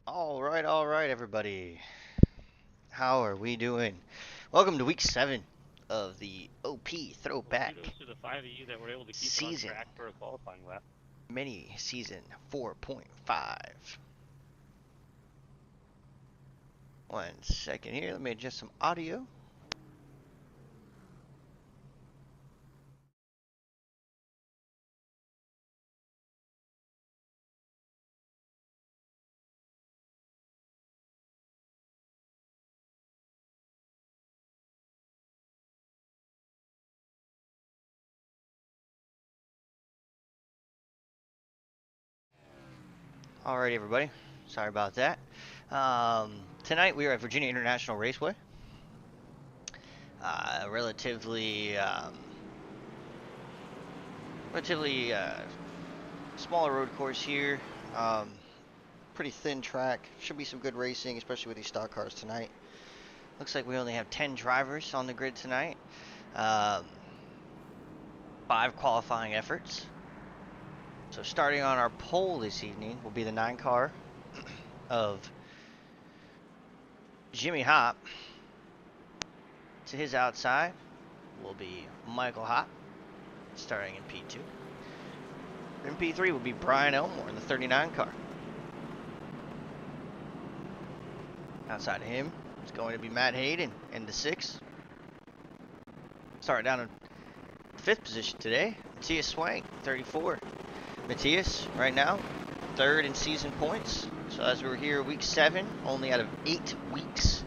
All right, everybody. How are we doing? Welcome to week 7 of the OP Well, kudos Throwback to the five of you that were able to keep it on season, track for a qualifying lap. mini season 4.5. One second here, let me adjust some audio. All right, everybody. Sorry about that. Tonight we are at Virginia International Raceway. Relatively, smaller road course here. Um, Pretty thin track. Should be some good racing, especially with these stock cars tonight. Looks like we only have 10 drivers on the grid tonight. Um, 5 qualifying efforts. So starting on our pole this evening will be the 9 car of Jimmy Hop. To his outside will be Michael Hop, starting in P2. In P3 will be Brian Elmore in the 39 car. Outside of him, it's going to be Matt Hayden in the 6. Starting down in 5th position today, Matthias Swank, 34. Matthias, right now, 3rd in season points. So as we're here week 7, only out of 8 weeks.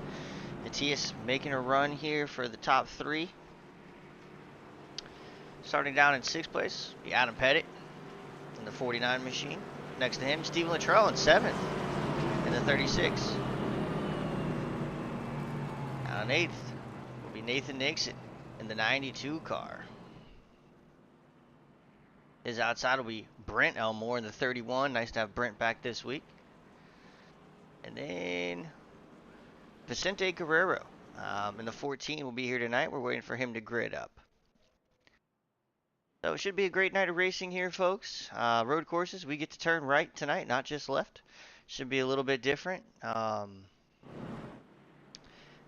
Matthias making a run here for the top 3. Starting down in 6th place, be Adam Pettit in the 49 machine. Next to him, Stephen Luttrell in 7th in the 36. Down in 8th will be Nathan Nixon in the 92 car. His outside will be Brent Elmore in the 31. Nice to have Brent back this week. And then Vicente Guerrero in the 14 will be here tonight. We're waiting for him to grid up. So it should be a great night of racing here, folks. Road courses, we get to turn right tonight, not just left. Should be a little bit different.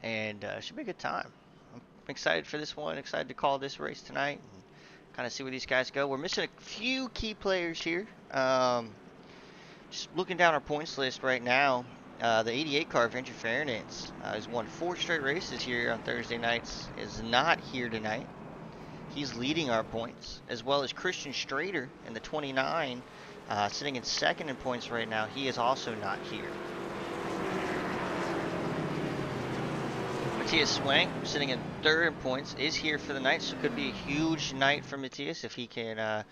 And should be a good time. I'm excited for this one. Excited to call this race tonight and kind of see where these guys go. We're missing a few key players here. Just looking down our points list right now, the 88 car, Venture Fernandez, has won 4 straight races here on Thursday nights, is not here tonight. He's leading our points, as well as Christian Strader in the 29, sitting in 2nd in points right now. He is also not here. Matthias Swank, sitting in 3rd in points, is here for the night, so it could be a huge night for Matthias if he can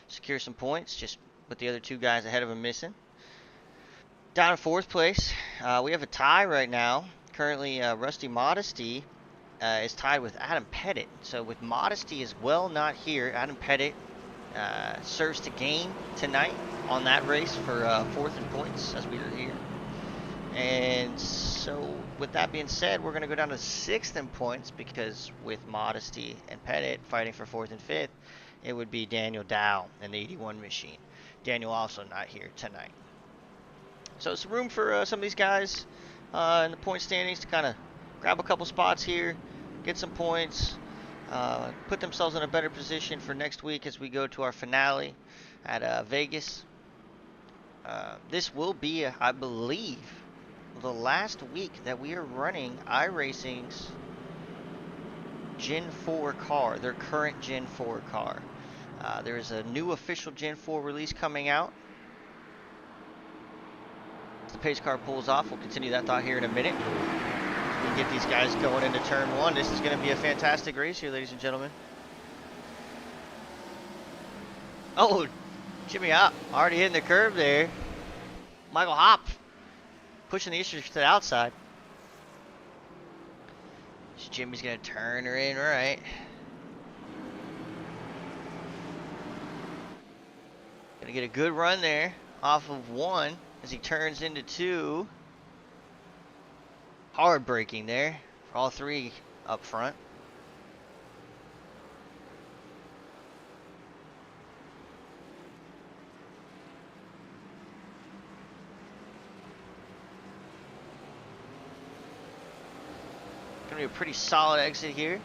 secure some points, just with the other 2 guys ahead of him missing. Down in 4th place, we have a tie right now. Currently, Rusty Modesty is tied with Adam Pettit. So with Modesty as well not here, Adam Pettit serves to gain tonight on that race for 4th in points as we are here. And so with that being said, we're going to go down to 6th in points because with Modesty and Pettit fighting for 4th and 5th, it would be Daniel Dow in the 81 machine. Daniel also not here tonight. So some room for some of these guys in the point standings to kind of grab a couple spots here, get some points, put themselves in a better position for next week as we go to our finale at Vegas. This will be, I believe, the last week that we are running iRacing's Gen 4 car, their current Gen 4 car. There is a new official Gen 4 release coming out. As the pace car pulls off, we'll continue that thought here in a minute. We get these guys going into turn 1. This is going to be a fantastic race here, ladies and gentlemen. Oh, Jimmy Hop already hitting the curb there. Michael Hop pushing the issues to the outside. So Jimmy's going to turn her in right. Going to get a good run there off of 1 as he turns into 2. Hard braking there for all 3 up front. going to be a pretty solid exit here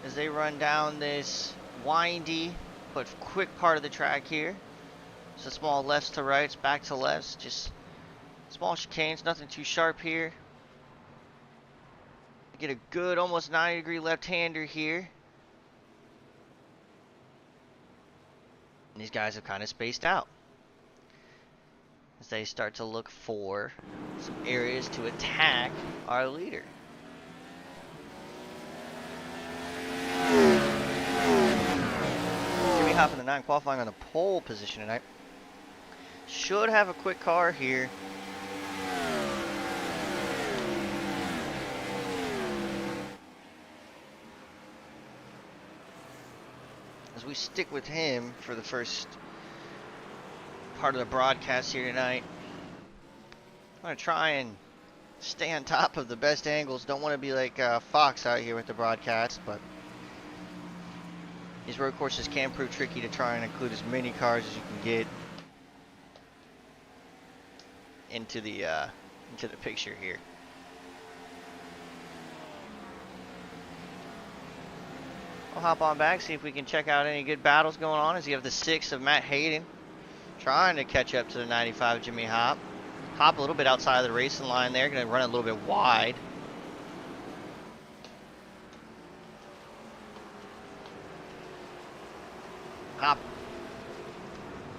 as they run down this windy but quick part of the track here. So small lefts to rights, back to lefts, just small chicanes, nothing too sharp here. Get a good almost 90-degree left-hander here. And these guys have kind of spaced out as they start to look for some areas to attack our leader. Jimmy Hop in the 9 qualifying on the pole position tonight. Should have a quick car here. As we stick with him for the first part of the broadcast here tonight. I'm going to try and stay on top of the best angles. Don't want to be like Fox out here with the broadcast, but these road courses can prove tricky to try and include as many cars as you can get into the picture here. I'll hop on back, see if we can check out any good battles going on as you have the 6 of Matt Hayden trying to catch up to the 95 of Jimmy Hop. Hop a little bit outside of the racing line there, going to run a little bit wide. Hop.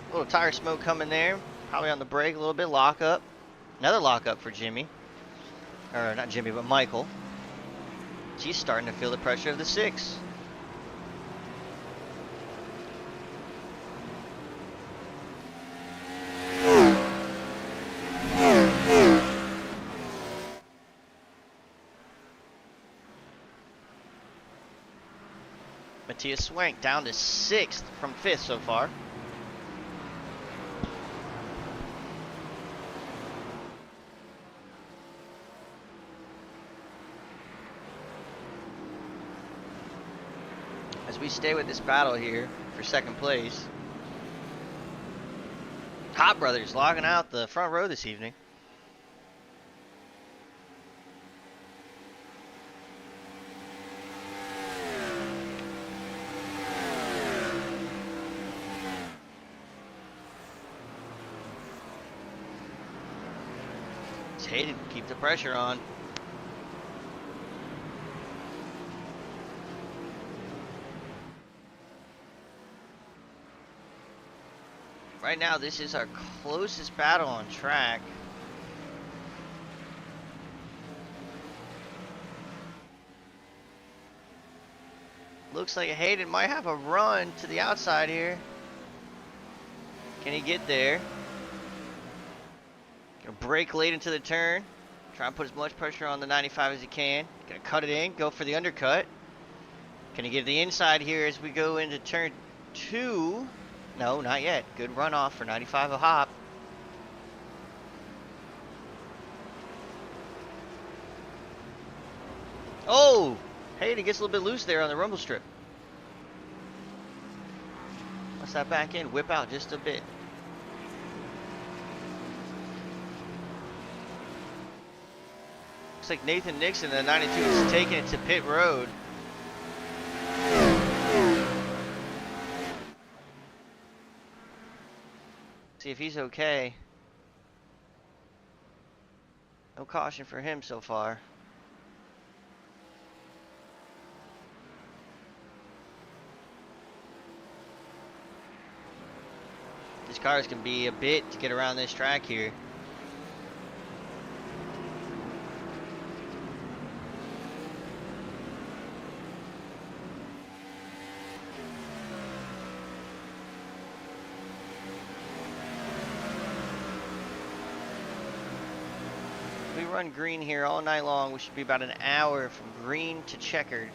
A little tire smoke coming there. Probably on the brake a little bit. Lock up. Another lock up for Jimmy. Or not Jimmy, but Michael. She's starting to feel the pressure of the 6. Matthias Swank down to 6th from 5th so far. As we stay with this battle here for 2nd place. Hop Brothers logging out the front row this evening. Hayden, keep the pressure on. Right now, this is our closest battle on track. Looks like Hayden might have a run to the outside here. Can he get there? Gonna brake late into the turn. Try and put as much pressure on the 95 as he can. Gonna cut it in, go for the undercut. Can he get the inside here as we go into turn 2? No, not yet. Good runoff for 95 of Hop. Oh! Hayden gets a little bit loose there on the rumble strip. Let's that back in, whip out just a bit. Looks like Nathan Nixon, the 92, is taking it to pit road. See if he's okay. No caution for him so far. These cars can be a bit to get around this track here. We run green here all night long. We should be about an hour from green to checkered.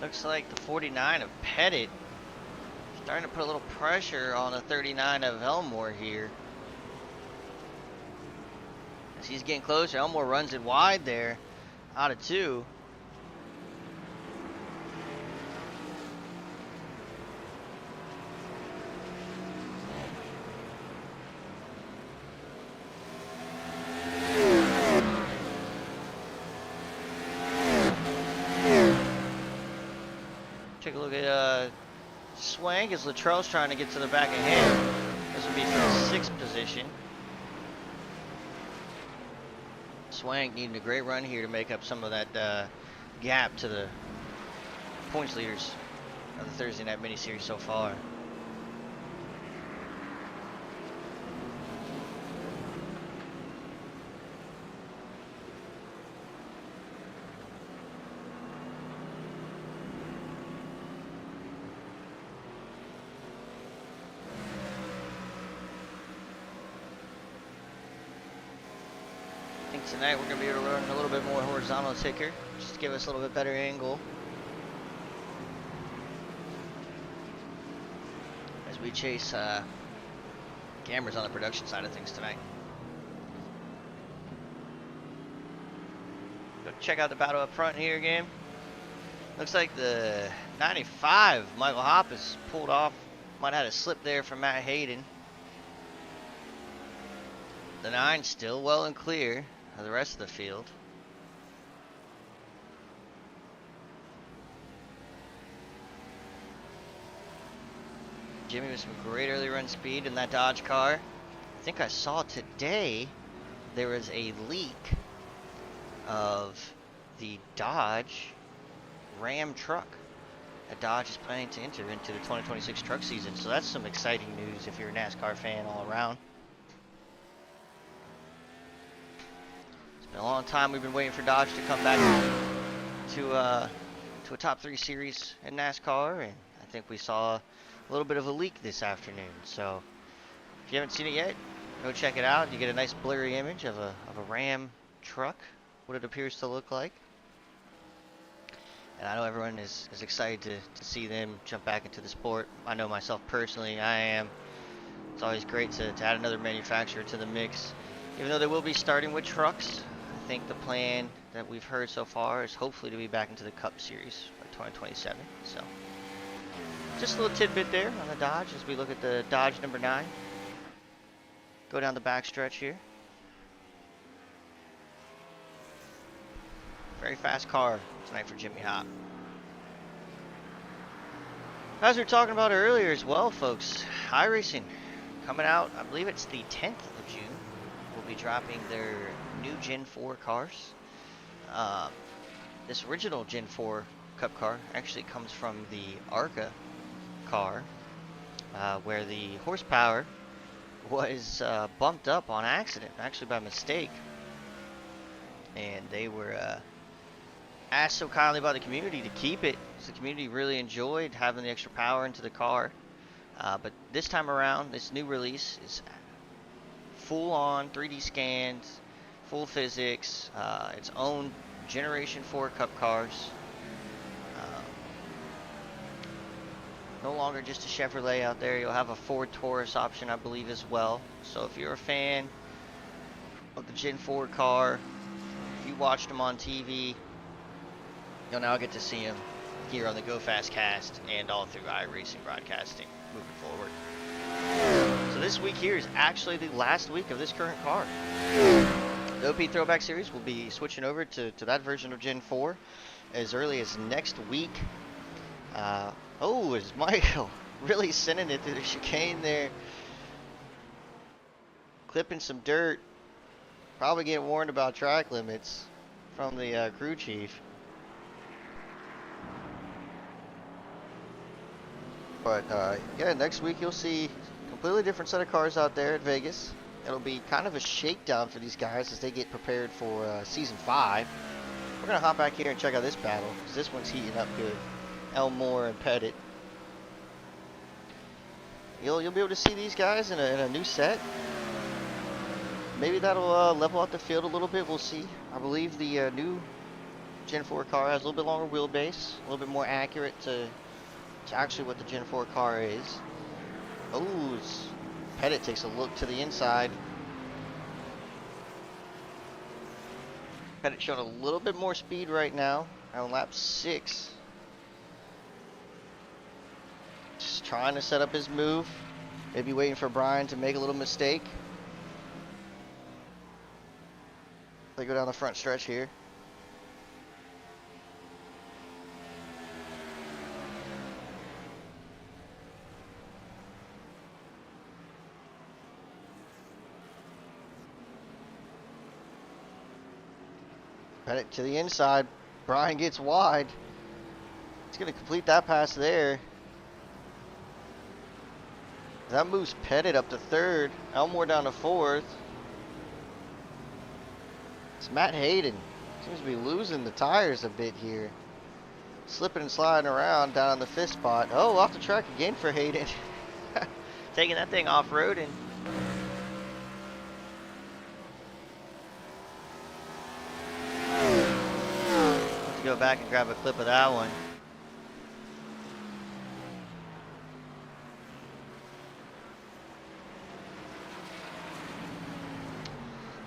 Looks like the 49 of Pettit starting to put a little pressure on the 39 of Elmore here. As he's getting closer, Elmore runs it wide there, out of 2. Take a look at Swank as Luttrell's trying to get to the back of him. This would be for the 6th position. Swank needing a great run here to make up some of that gap to the points leaders of the Thursday night mini-series so far. Tonight we're going to be able to run a little bit more horizontal ticker, just to give us a little bit better angle as we chase cameras on the production side of things tonight. Go check out the battle up front here again. Looks like the 95 Michael Hoppus pulled off, might have had a slip there from Matt Hayden. The 9 still well and clear of the rest of the field. Jimmy with some great early run speed in that Dodge car. I think I saw today there was a leak of the Dodge Ram truck that Dodge is planning to enter into the 2026 truck season. So that's some exciting news if you're a NASCAR fan all around. Been a long time we've been waiting for Dodge to come back to a top 3 series in NASCAR, and I think we saw a little bit of a leak this afternoon. So if you haven't seen it yet, go check it out. You get a nice blurry image of a Ram truck, what it appears to look like. And I know everyone is excited to see them jump back into the sport. I know myself personally, I am. It's always great to add another manufacturer to the mix. Even though they will be starting with trucks, I think the plan that we've heard so far is hopefully to be back into the Cup Series by 2027. So, just a little tidbit there on the Dodge as we look at the Dodge number 9. Go down the back stretch here. Very fast car tonight for Jimmy Hop. As we were talking about earlier as well, folks, iRacing coming out, I believe it's the 10th of June. Will be dropping their new Gen 4 cars. This original Gen 4 Cup car actually comes from the ARCA car, where the horsepower was bumped up on accident, actually by mistake. And they were asked so kindly by the community to keep it, because the community really enjoyed having the extra power into the car. But this time around, this new release is full-on 3D scans, full physics, its own Generation 4 Cup cars. No longer just a Chevrolet out there. You'll have a Ford Taurus option, I believe, as well. So if you're a fan of the Gen 4 car, if you watched them on TV, you'll now get to see them here on the Go Fast Cast and all through iRacing broadcasting moving forward. So this week here is actually the last week of this current car. The OP Throwback Series will be switching over to that version of Gen 4 as early as next week. Is Michael really sending it through the chicane there? Clipping some dirt. Probably getting warned about track limits from the crew chief. But yeah, next week you'll see a completely different set of cars out there at Vegas. It'll be kind of a shakedown for these guys as they get prepared for Season 5. We're going to hop back here and check out this battle, because this one's heating up good. Elmore and Pettit. You'll be able to see these guys in a new set. Maybe that'll level out the field a little bit. We'll see. I believe the new Gen 4 car has a little bit longer wheelbase, a little bit more accurate to actually what the Gen 4 car is. Oh, Pettit takes a look to the inside. Pettit showing a little bit more speed right now on lap 6. Just trying to set up his move. Maybe waiting for Brian to make a little mistake. They go down the front stretch here. Pettit to the inside. Brian gets wide. He's going to complete that pass there. That moves Pettit up to 3rd. Elmore down to 4th. It's Matt Hayden. Seems to be losing the tires a bit here. Slipping and sliding around down on the 5th spot. Oh, off the track again for Hayden. Taking that thing off-roading. Let's go back and grab a clip of that one.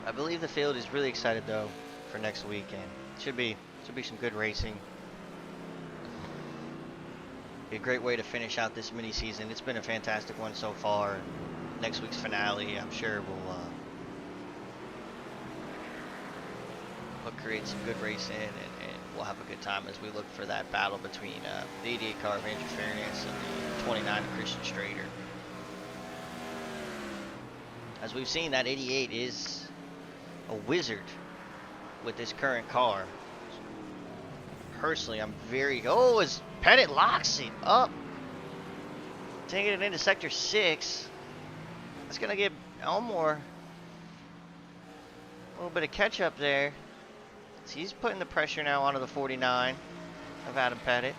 I believe the field is really excited though for next weekend. Should be some good racing. Be a great way to finish out this mini season. It's been a fantastic one so far. Next week's finale, I'm sure will create some good racing, and we'll have a good time as we look for that battle between the 88 car of Andrew Fairness and the 29 of Christian Strader. As we've seen, that 88 is a wizard with this current car. Personally, I'm very... Oh, as Pettit locks it up. Taking it into Sector 6. That's going to give Elmore a little bit of catch-up there. So he's putting the pressure now onto the 49 of Adam Pettit.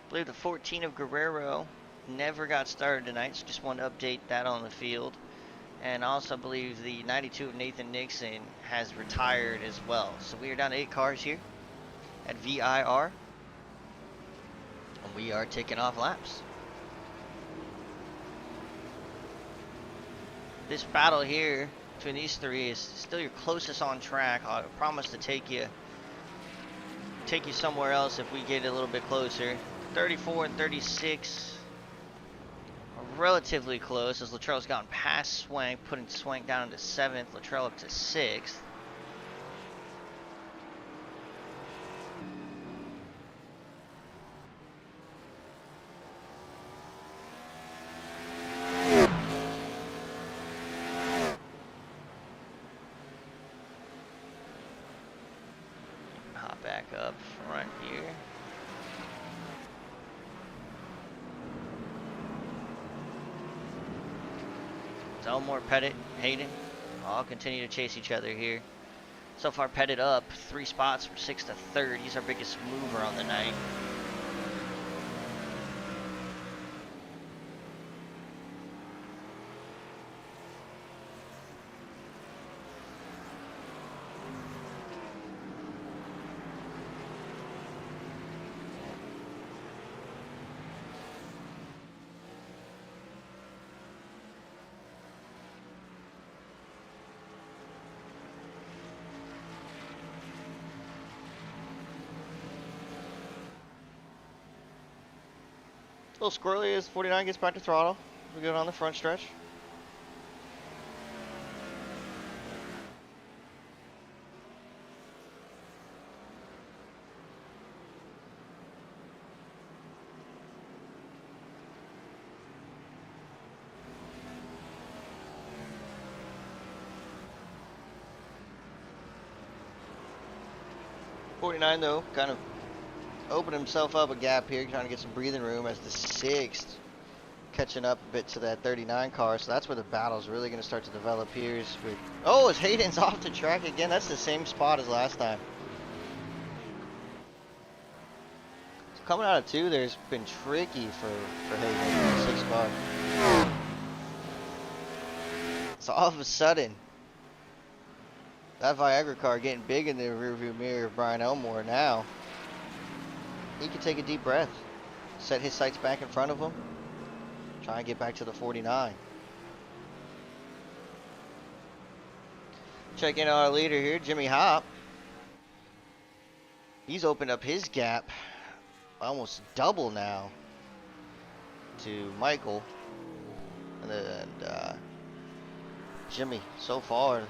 I believe the 14 of Guerrero never got started tonight, so just wanted to update that on the field. And also I believe the 92 of Nathan Nixon has retired as well. So we are down to 8 cars here at VIR. And we are taking off laps. This battle here between these 3 is still your closest on track. I promise to take you somewhere else if we get a little bit closer. 34 and 36 are relatively close as Luttrell's gotten past Swank, putting Swank down into 7th, Luttrell up to 6th. Hop back up front here. Elmore, Pettit, Hayden all continue to chase each other here. So far, Pettit up 3 spots from 6th to 3rd. He's our biggest mover on the night. A little squirrely as 49 gets back to throttle. We go on the front stretch. .49 though, kind of opened himself up a gap here, trying to get some breathing room as the 6th catching up a bit to that 39 car. So that's where the battle's really going to start to develop here. Is with, oh, as Hayden's off the track again. That's the same spot as last time. Coming out of 2, there's been tricky for Hayden in the 6 car. So all of a sudden, that Viagra car getting big in the rearview mirror of Brian Elmore now. He can take a deep breath, set his sights back in front of him, try and get back to the 49. Check in on our leader here, Jimmy Hop. He's opened up his gap almost double now to Michael. And Jimmy, so far,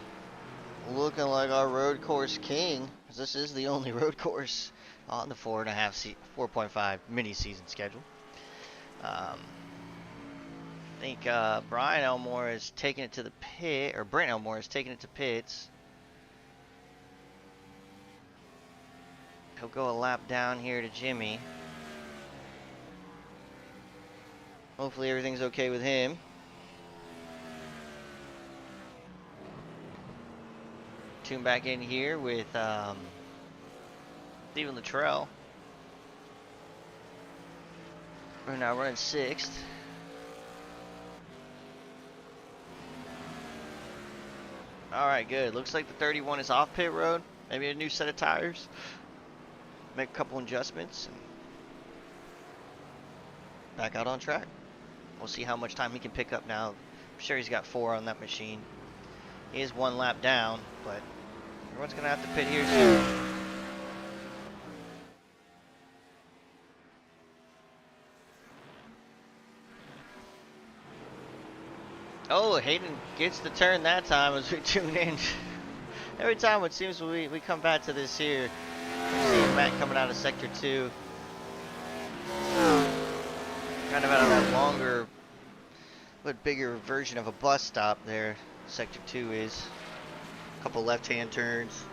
looking like our road course king, because this is the only road course on the 4.5 mini season schedule. I think Brian Elmore is taking it to the pit, or Brent Elmore is taking it to pits. He'll go a lap down here to Jimmy. Hopefully everything's okay with him. Tune back in here with Steven Luttrell. We're now running 6th. Alright, good. Looks like the 31 is off pit road. Maybe a new set of tires. Make a couple adjustments. And back out on track. We'll see how much time he can pick up now. I'm sure he's got 4 on that machine. He is 1 lap down, but everyone's going to have to pit here soon. Oh, Hayden gets the turn that time as we tune in. Every time it seems we come back to this here. We're seeing Matt coming out of Sector 2. Kind of out of that longer, but bigger version of a bus stop there. Sector 2 is. A couple left-hand turns.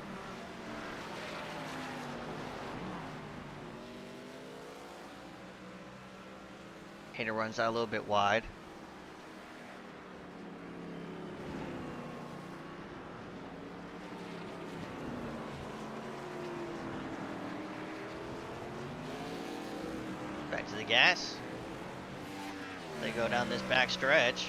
Hayden runs out a little bit wide. Back to the gas. They go down this back stretch.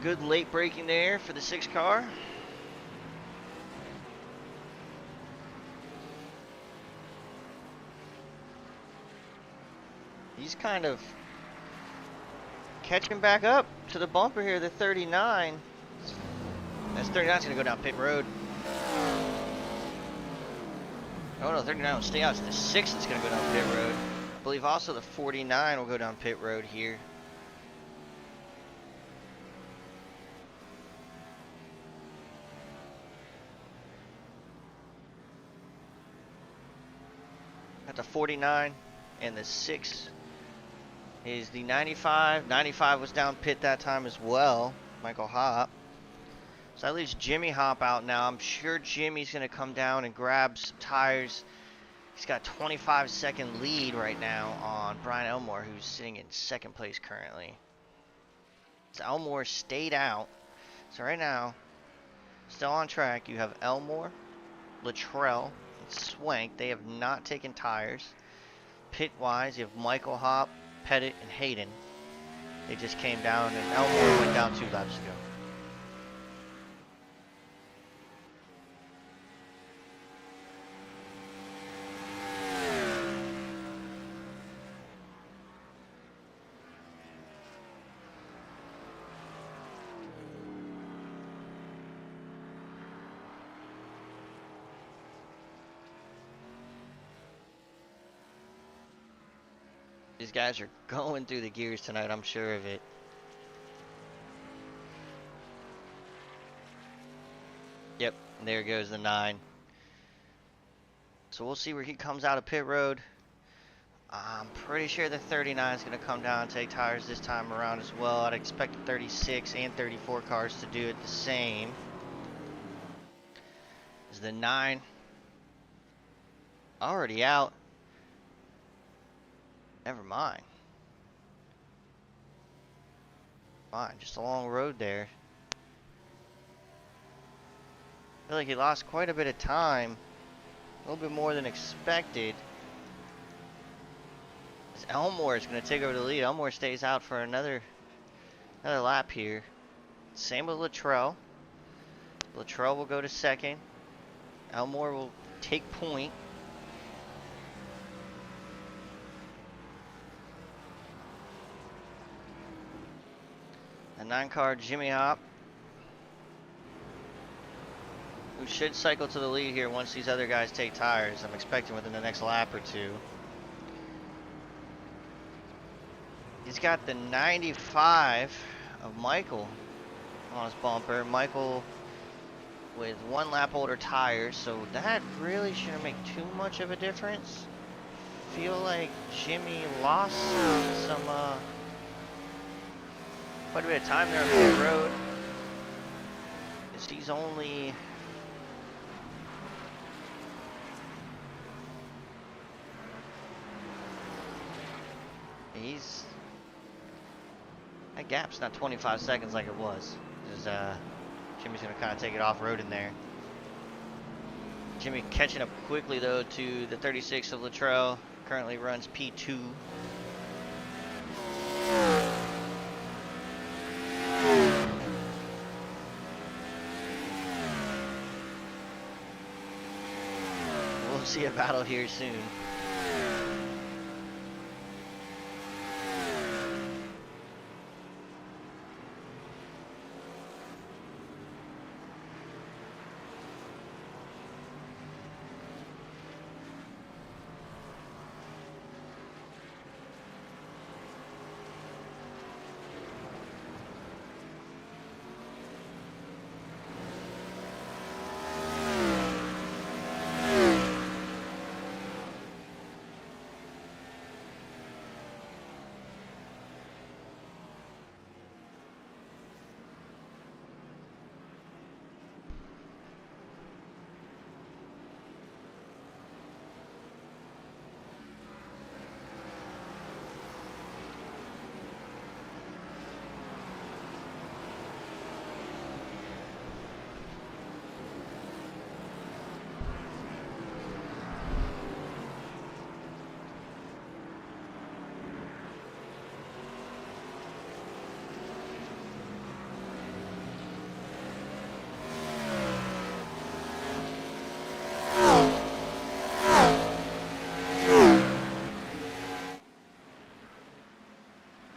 Good late braking there for the 6 car. He's kind of catching back up to the bumper here, the 39. That's 39's gonna go down pit road. Oh no, 39 will stay out. It's the 6 that's gonna go down pit road. I believe also the 49 will go down pit road here. At the 49 and the 6 is the 95. 95 was down pit that time as well, Michael Hop. So that leaves Jimmy Hop out now. I'm sure Jimmy's going to come down and grab some tires. He's got a 25-second lead right now on Brian Elmore, who's sitting in 2nd place currently. So Elmore stayed out. So right now, still on track, you have Elmore, Luttrell, and Swank. They have not taken tires. Pit-wise, you have Michael Hop, Pettit, and Hayden. They just came down, and Elmore went down 2 laps ago. These guys are going through the gears tonight, I'm sure of it. Yep, there goes the 9. So we'll see where he comes out of pit road. I'm pretty sure the 39 is going to come down and take tires this time around as well. I'd expect the 36 and 34 cars to do it the same. Is the 9 already out? Never mind. Fine, just a long road there. I feel like he lost quite a bit of time. A little bit more than expected. As Elmore is going to take over the lead. Elmore stays out for another lap here. Same with Luttrell. Luttrell will go to second. Elmore will take point. A 9-car Jimmy Hop, who should cycle to the lead here once these other guys take tires. I'm expecting within the next lap or two. He's got the 95 of Michael on his bumper. Michael with 1 lap older tires, so that really shouldn't make too much of a difference. Feel like Jimmy lost some quite a bit of time there on the road. He's only that gap's not 25 seconds like it was. Jimmy's gonna kind of take it off-road in there. Jimmy catching up quickly though to the 36 of Luttrell. Currently runs P2. We'll see a battle here soon.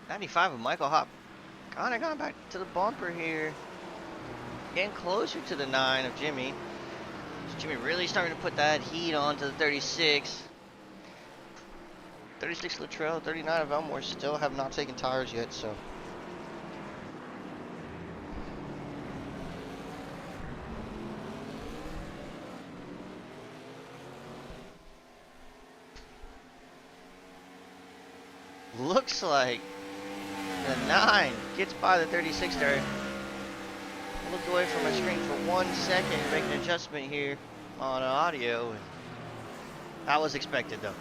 '95 of Michael Hop kind of gone back to the bumper here. Getting closer to the 9 of Jimmy. So Jimmy really starting to put that heat on to the 36. 36 Luttrell, 39 of Elmore still have not taken tires yet, so. Looks like the 9 gets by the 36 there. Looked away from my screen for 1 second to make an adjustment here on audio. That was expected though.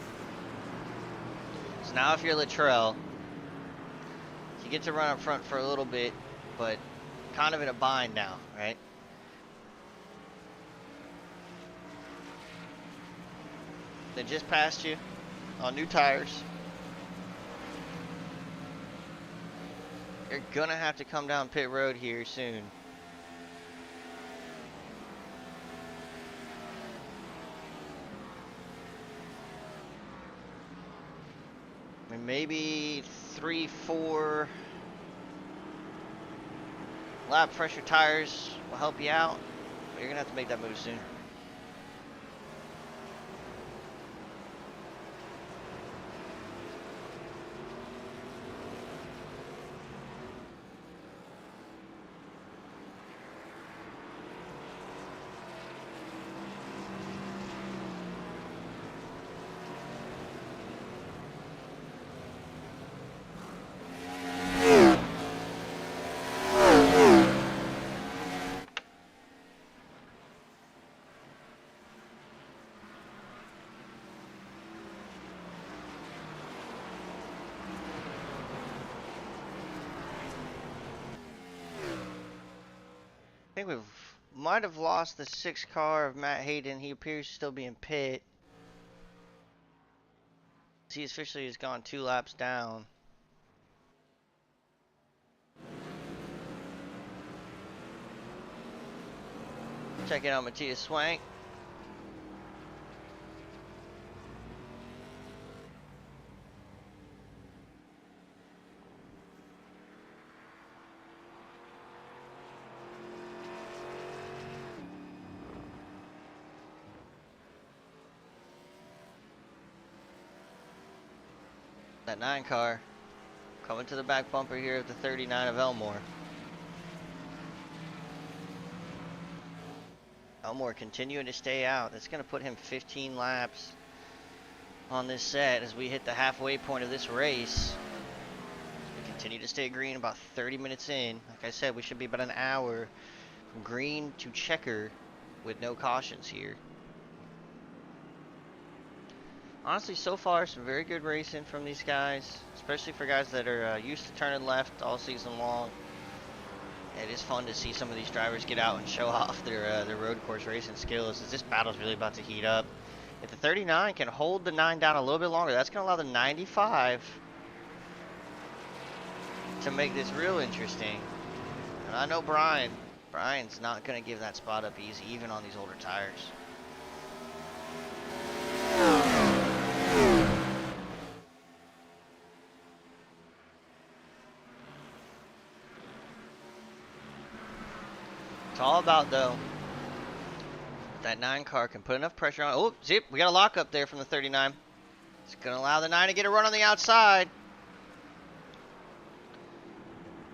So now if you're Luttrell, you get to run up front for a little bit, but kind of in a bind now, right? They just passed you on new tires. You're gonna have to come down pit road here soon. And maybe 3-4 lap pressure tires will help you out, but you're gonna have to make that move soon. think we might have lost the 6 car of Matt Hayden. He appears to still be in pit. He officially has gone 2 laps down. Checking out Matthias Swank. That 9 car coming to the back bumper here of the 39 of Elmore. Elmore continuing to stay out. That's going to put him 15 laps on this set as we hit the halfway point of this race. We continue to stay green about 30 minutes in. Like I said, we should be about an hour from green to checker with no cautions here. Honestly, so far, some very good racing from these guys, especially for guys that are used to turning left all season long. It is fun to see some of these drivers get out and show off their road course racing skills, as this battle's really about to heat up. If the 39 can hold the 9 down a little bit longer, that's going to allow the 95 to make this real interesting. And I know Brian's not going to give that spot up easy, even on these older tires. It's all about, though, that 9 car can put enough pressure on. Oh, zip, we got a lock up there from the 39. It's going to allow the 9 to get a run on the outside.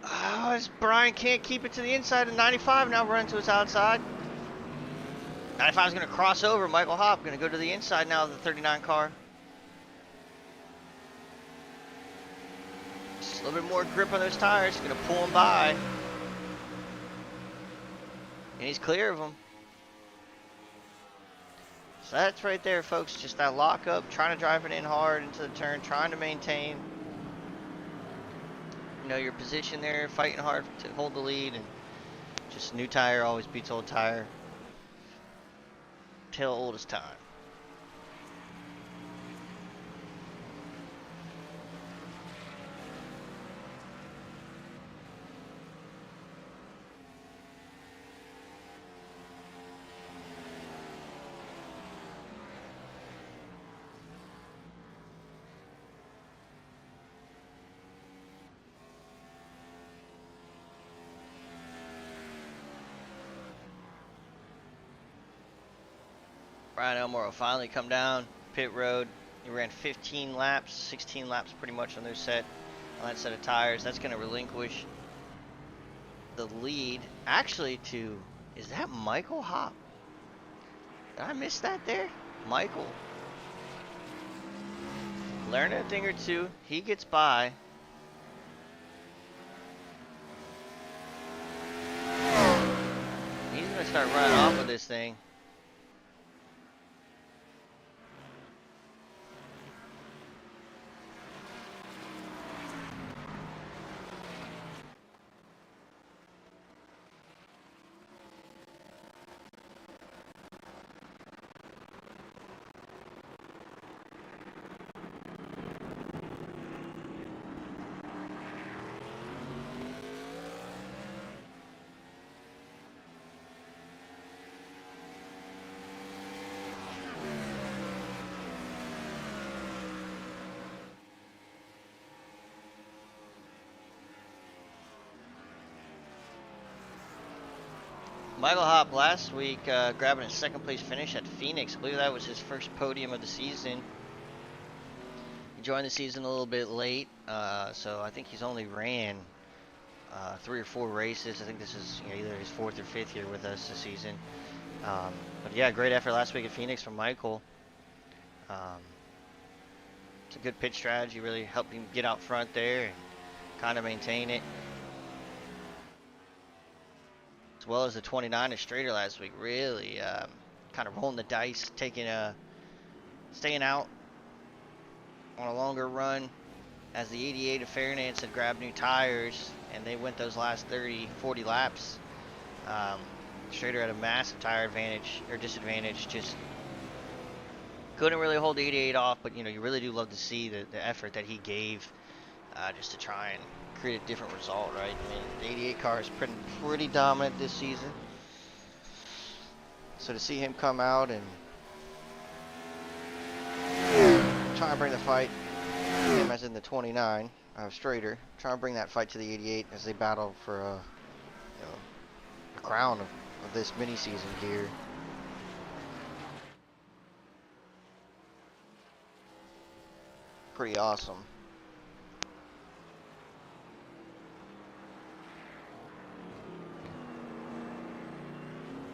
Oh, Brian can't keep it to the inside, and 95 now running to his outside. 95 is going to cross over. Michael Hopp going to go to the inside now of the 39 car. Just a little bit more grip on those tires. Going to pull him by. And he's clear of them. So that's right there, folks. Just that lockup, trying to drive it in hard into the turn, trying to maintain, you know, your position there, fighting hard to hold the lead, and just new tire always beats old tire till oldest time. Brian Elmore will finally come down pit road. He ran 15 laps, 16 laps pretty much on that set of tires. That's going to relinquish the lead actually to, is that Michael Hopp? Did I miss that there? Michael. Learning a thing or two. He gets by. He's going to start running off with this thing. Michael Hopp last week grabbing a second place finish at Phoenix. I believe that was his first podium of the season. He joined the season a little bit late, so I think he's only ran 3 or 4 races. I think this is either his 4th or 5th year with us this season. But yeah, great effort last week at Phoenix from Michael. It's a good pitch strategy, really helped him get out front there and kind of maintain it. As well as the 29 at Strader last week, really kind of rolling the dice, staying out on a longer run, as the 88 of Fairnance had grabbed new tires and they went those last 30-40 laps Strader had a massive tire advantage or disadvantage. Just couldn't really hold the 88 off, but you really do love to see the effort that he gave just to try and create a different result, right? I mean, the 88 car is pretty dominant this season. So to see him come out and try and bring the fight, him as in the 29 of Strader, try and bring that fight to the 88 as they battle for a crown of this mini season here. Pretty awesome.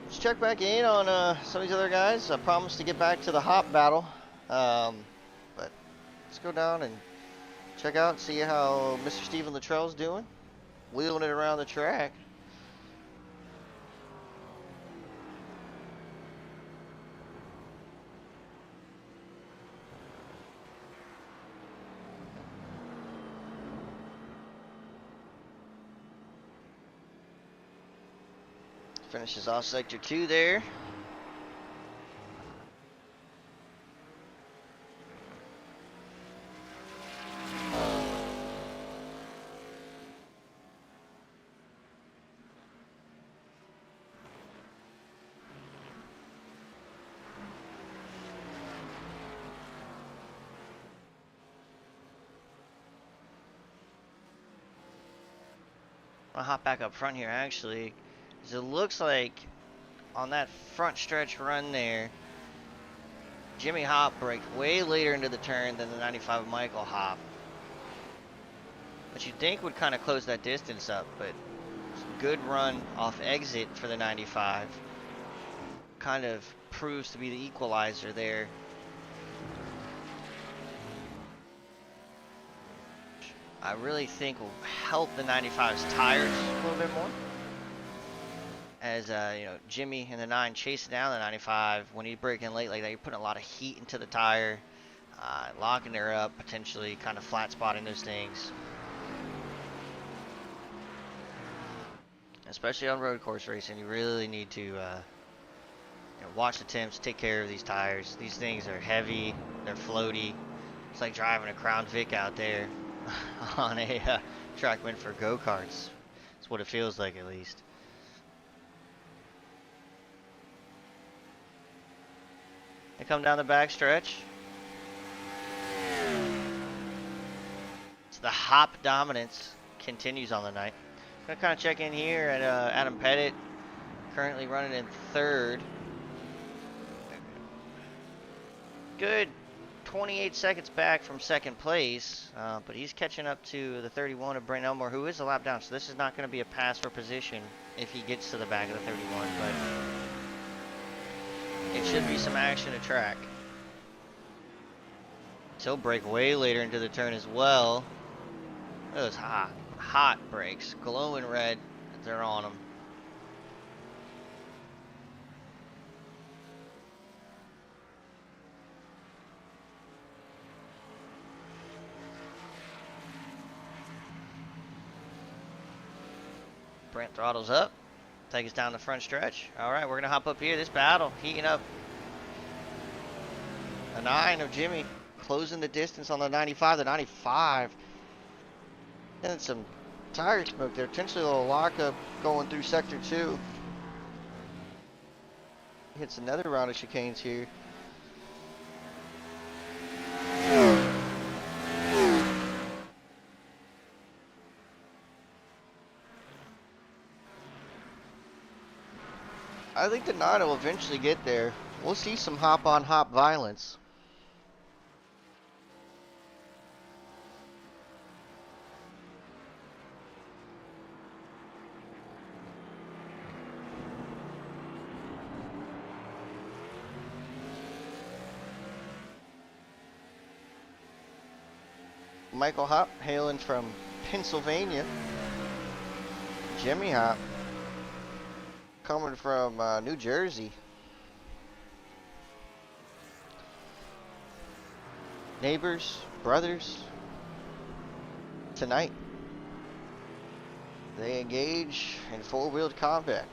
Let's check back in on some of these other guys. I promised to get back to the hop battle, but let's go down and check out and see how Mr. Steven Luttrell's doing, wheeling it around the track. Finishes off sector 2 there. I'll hop back up front here actually. It looks like on that front stretch run there, Jimmy Hop braked way later into the turn than the 95 Michael Hop, which you'd think would kind of close that distance up, but good run off exit for the 95 kind of proves to be the equalizer there. I really think will help the 95's tires a little bit more. As Jimmy in the 9 chasing down the 95, when you break in late like that, you're putting a lot of heat into the tire, locking her up, potentially kind of flat spotting those things. Especially on road course racing, you really need to watch the temps, take care of these tires. These things are heavy, they're floaty. It's like driving a Crown Vic out there on a track meant for go-karts. That's what it feels like, at least. They come down the back stretch. So the hop dominance continues on the night. I'm gonna kind of check in here at Adam Pettit, currently running in 3rd. Good 28 seconds back from 2nd place, but he's catching up to the 31 of Brent Elmore, who is a lap down. So this is not going to be a pass for position if he gets to the back of the 31, but it should be some action at track. He'll brake way later into the turn as well. Those hot brakes, glowing red. They're on them. Brent throttles up. Take us down the front stretch. All right, we're going to hop up here. This battle heating up. A 9 of Jimmy closing the distance on the 95. The 95. And some tire smoke there. Potentially a little lockup going through sector 2. Hits another round of chicanes here. I think the 9 will eventually get there. We'll see some hop-on-hop violence. Michael Hop hailing from Pennsylvania. Jimmy Hop coming from New Jersey. Neighbors, brothers. Tonight, they engage in four-wheeled combat.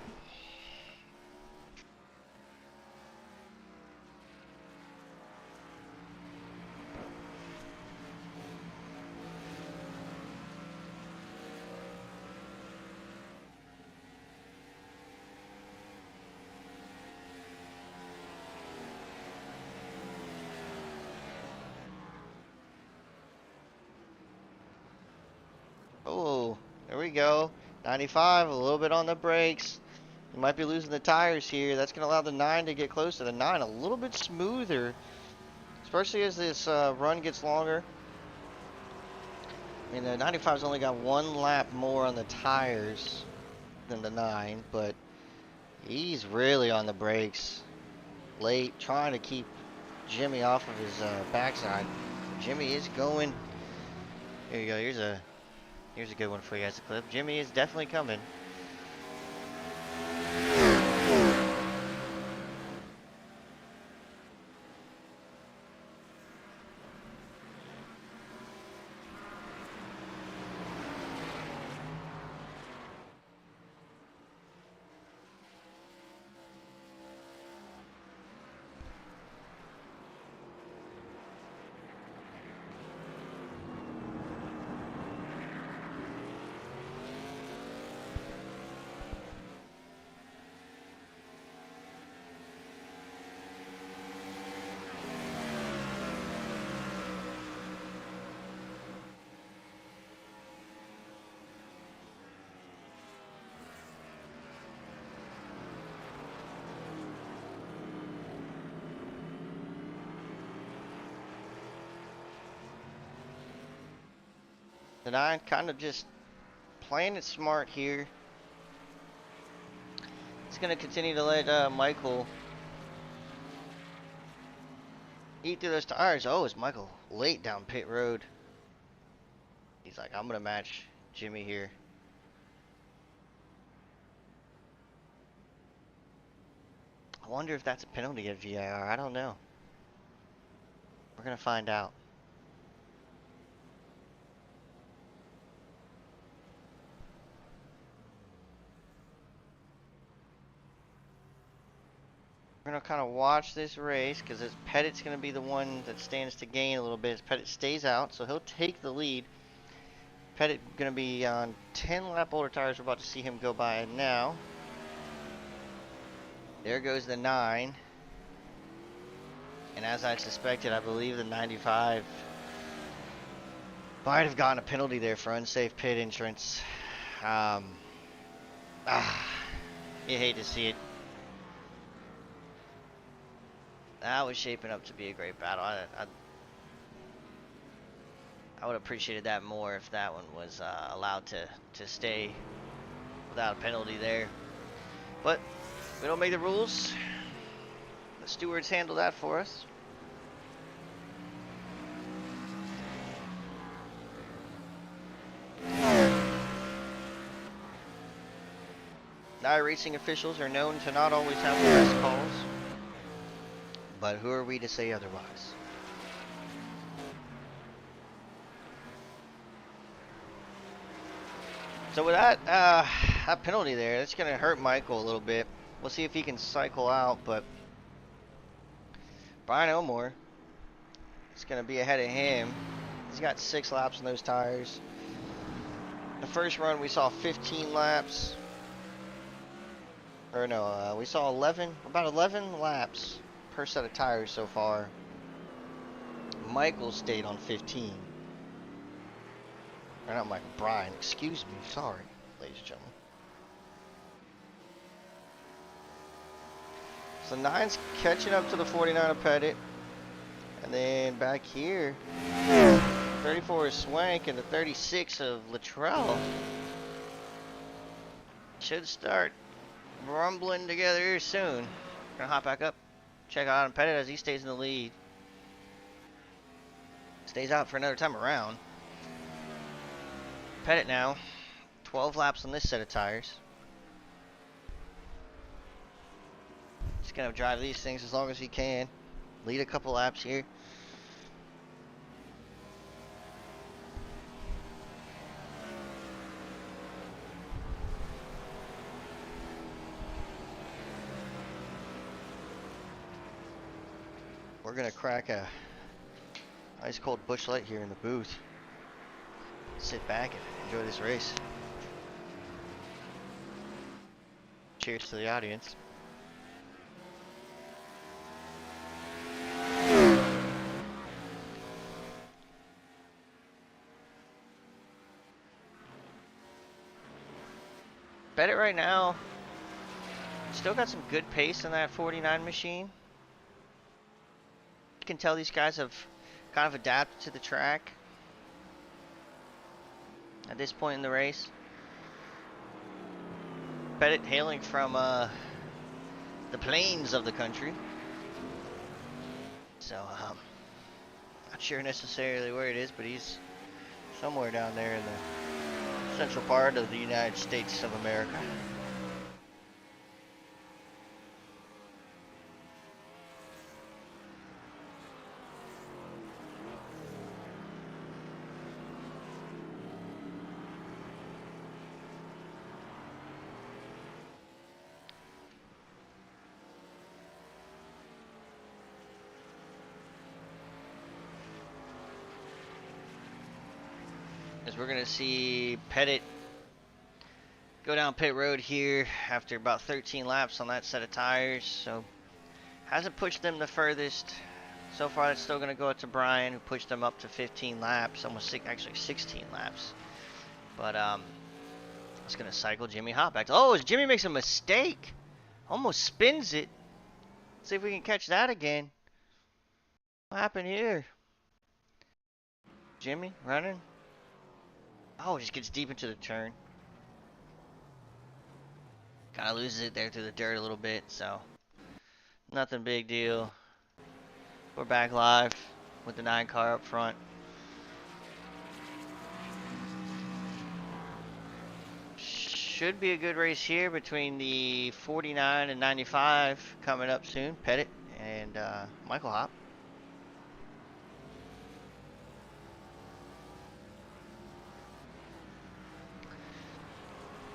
we go. 95, a little bit on the brakes. You might be losing the tires here. That's going to allow the 9 to get close to the 9 a little bit smoother, especially as this run gets longer. I mean, the 95's only got 1 lap more on the tires than the 9, but he's really on the brakes late, trying to keep Jimmy off of his backside. Jimmy is going. Here you go. Here's a good one for you guys to clip. Jimmy is definitely coming. The 9 kind of just playing it smart here. He's going to continue to let Michael eat through those tires. Oh, is Michael late down pit road? He's like, I'm going to match Jimmy here. I wonder if that's a penalty at VIR. I don't know. We're going to find out. We're going to kind of watch this race because Pettit's going to be the one that stands to gain a little bit. Pettit stays out, so he'll take the lead. Pettit going to be on 10 lap older tires. We're about to see him go by now. There goes the 9. And as I suspected, I believe the 95 might have gotten a penalty there for unsafe pit entrance. You hate to see it. That was shaping up to be a great battle. I would have appreciated that more if that one was allowed to stay without a penalty there. But we don't make the rules. The stewards handle that for us. iRacing officials are known to not always have the best calls. But who are we to say otherwise? So with that penalty there, that's going to hurt Michael a little bit. We'll see if he can cycle out, but Brian Elmore is going to be ahead of him. He's got 6 laps on those tires. The first run we saw 15 laps. Or no, we saw about 11 laps per set of tires so far. Michael stayed on 15. Or not Michael, Brian, excuse me, sorry, ladies and gentlemen. So 9's catching up to the 49 of Pettit. And then back here, 34 is Swank and the 36 of Luttrell should start rumbling together here soon. Gonna hop back up, check out on Pettit as he stays in the lead. Stays out for another time around. Pettit now, 12 laps on this set of tires. Just gonna drive these things as long as he can. Lead a couple laps here. We're gonna crack a ice cold Busch Light here in the booth. Sit back and enjoy this race. Cheers to the audience. Bet it right now. Still got some good pace in that 49 machine. You can tell these guys have kind of adapted to the track at this point in the race. Bet it hailing from the plains of the country. So, not sure necessarily where it is, but he's somewhere down there in the central part of the United States of America. As we're gonna see Pettit go down pit road here after about 13 laps on that set of tires, so hasn't pushed them the furthest. So far, it's still gonna go out to Brian, who pushed them up to 15 laps, almost actually 16 laps. But it's gonna cycle Jimmy Hop back. Oh, Jimmy makes a mistake, almost spins it. Let's see if we can catch that again. What happened here? Jimmy running. Oh, just gets deep into the turn. Kind of loses it there through the dirt a little bit, so nothing big deal. We're back live with the 9 car up front. Should be a good race here between the 49 and 95 coming up soon. Pettit and Michael Hop.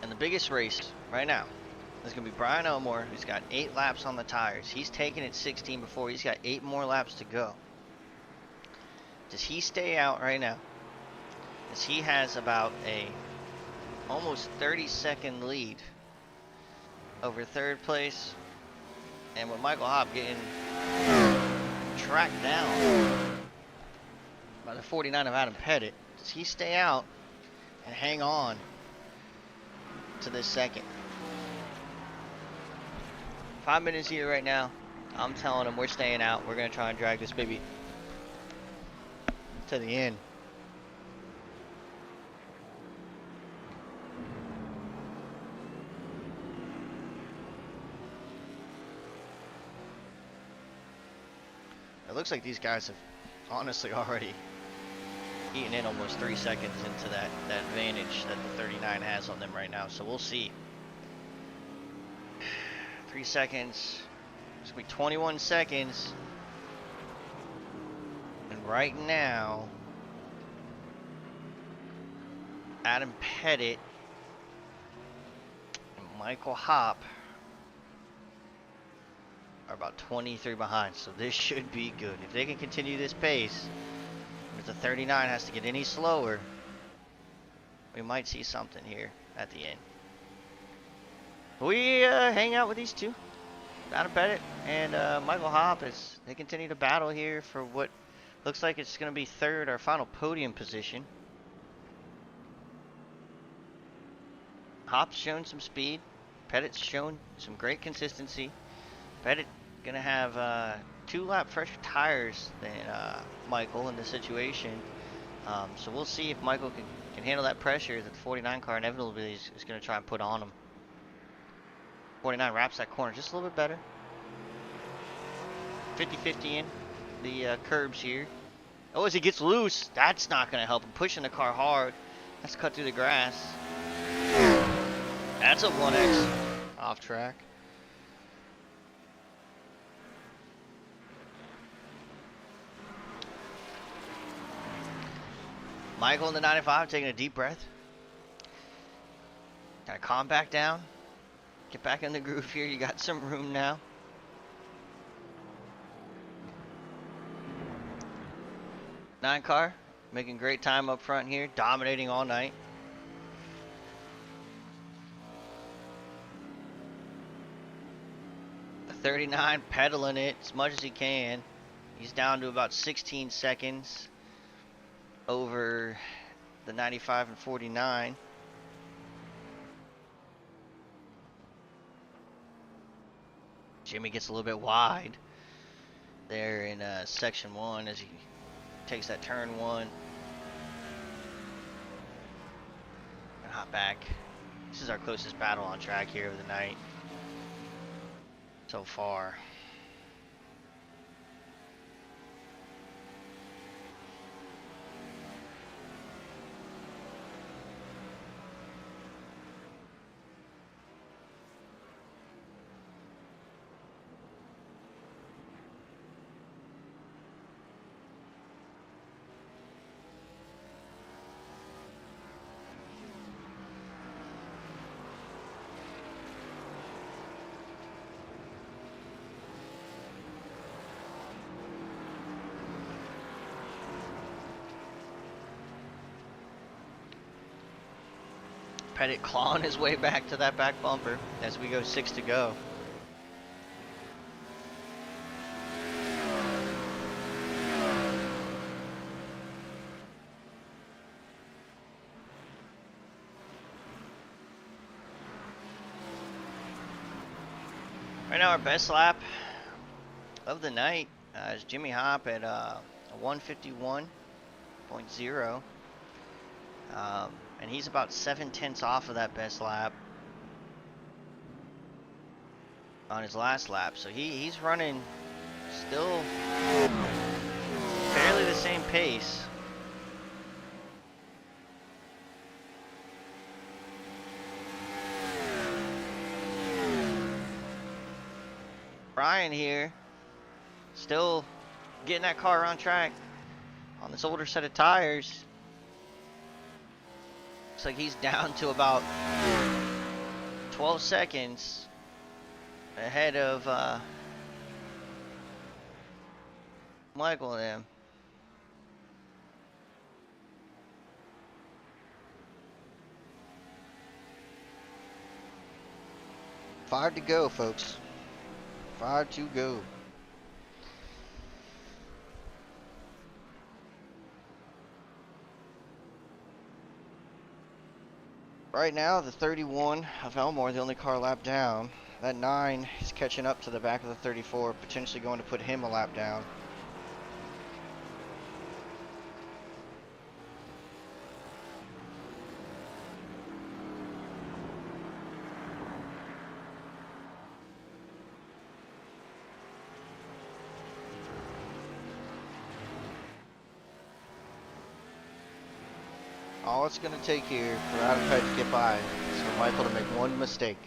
And the biggest race right now is going to be Brian Elmore, who's got 8 laps on the tires. He's taken it 16 before. He's got 8 more laps to go. Does he stay out right now? As he has about a almost 30-second lead over 3rd place. And with Michael Hop getting tracked down by the 49 of Adam Pettit, does he stay out and hang on to this second? 5 minutes here right now. I'm telling him we're staying out. We're going to try and drag this baby to the end. It looks like these guys have honestly already eaten in almost 3 seconds into that advantage that the 39 has on them right now. So we'll see. 3 seconds. It's going to be 21 seconds. And right now, Adam Pettit and Michael Hop are about 23 behind. So this should be good. If they can continue this pace, if the 39 has to get any slower, we might see something here at the end. We hang out with these two, Adam Pettit and Michael Hop, as they continue to battle here for what looks like it's going to be 3rd, our final podium position. Hop's shown some speed. Pettit's shown some great consistency. Pettit going to have 2 lap fresher tires than Michael in this situation. So we'll see if Michael can handle that pressure that the 49 car inevitably is going to try and put on him. 49 wraps that corner just a little bit better. 50-50 in the curbs here. Oh, as he gets loose, that's not going to help him. Pushing the car hard. That's cut through the grass. That's a 1X off track. Michael in the 95 taking a deep breath. Kind of calm back down. Get back in the groove here. You got some room now. Nine car making great time up front here, dominating all night. The 39 pedaling it as much as he can. He's down to about 16 seconds over the 95 and 49. Jimmy gets a little bit wide there in section 1 as he takes that turn 1. And hop back. This is our closest battle on track here of the night so far. Pettit clawing his way back to that back bumper as we go 6 to go. Right now our best lap of the night is Jimmy Hop at a 151.0. And he's about 7/10 off of that best lap on his last lap. So he's running still fairly the same pace. Brian here still getting that car on track on this older set of tires. Looks like he's down to about 12 seconds ahead of Michael and him. 5 to go, folks. 5 to go. Right now, the 31 of Elmore, the only car lap down. That 9 is catching up to the back of the 34, potentially going to put him a lap down. All it's going to take here for Adam Pettit to get by is for Michael to make one mistake.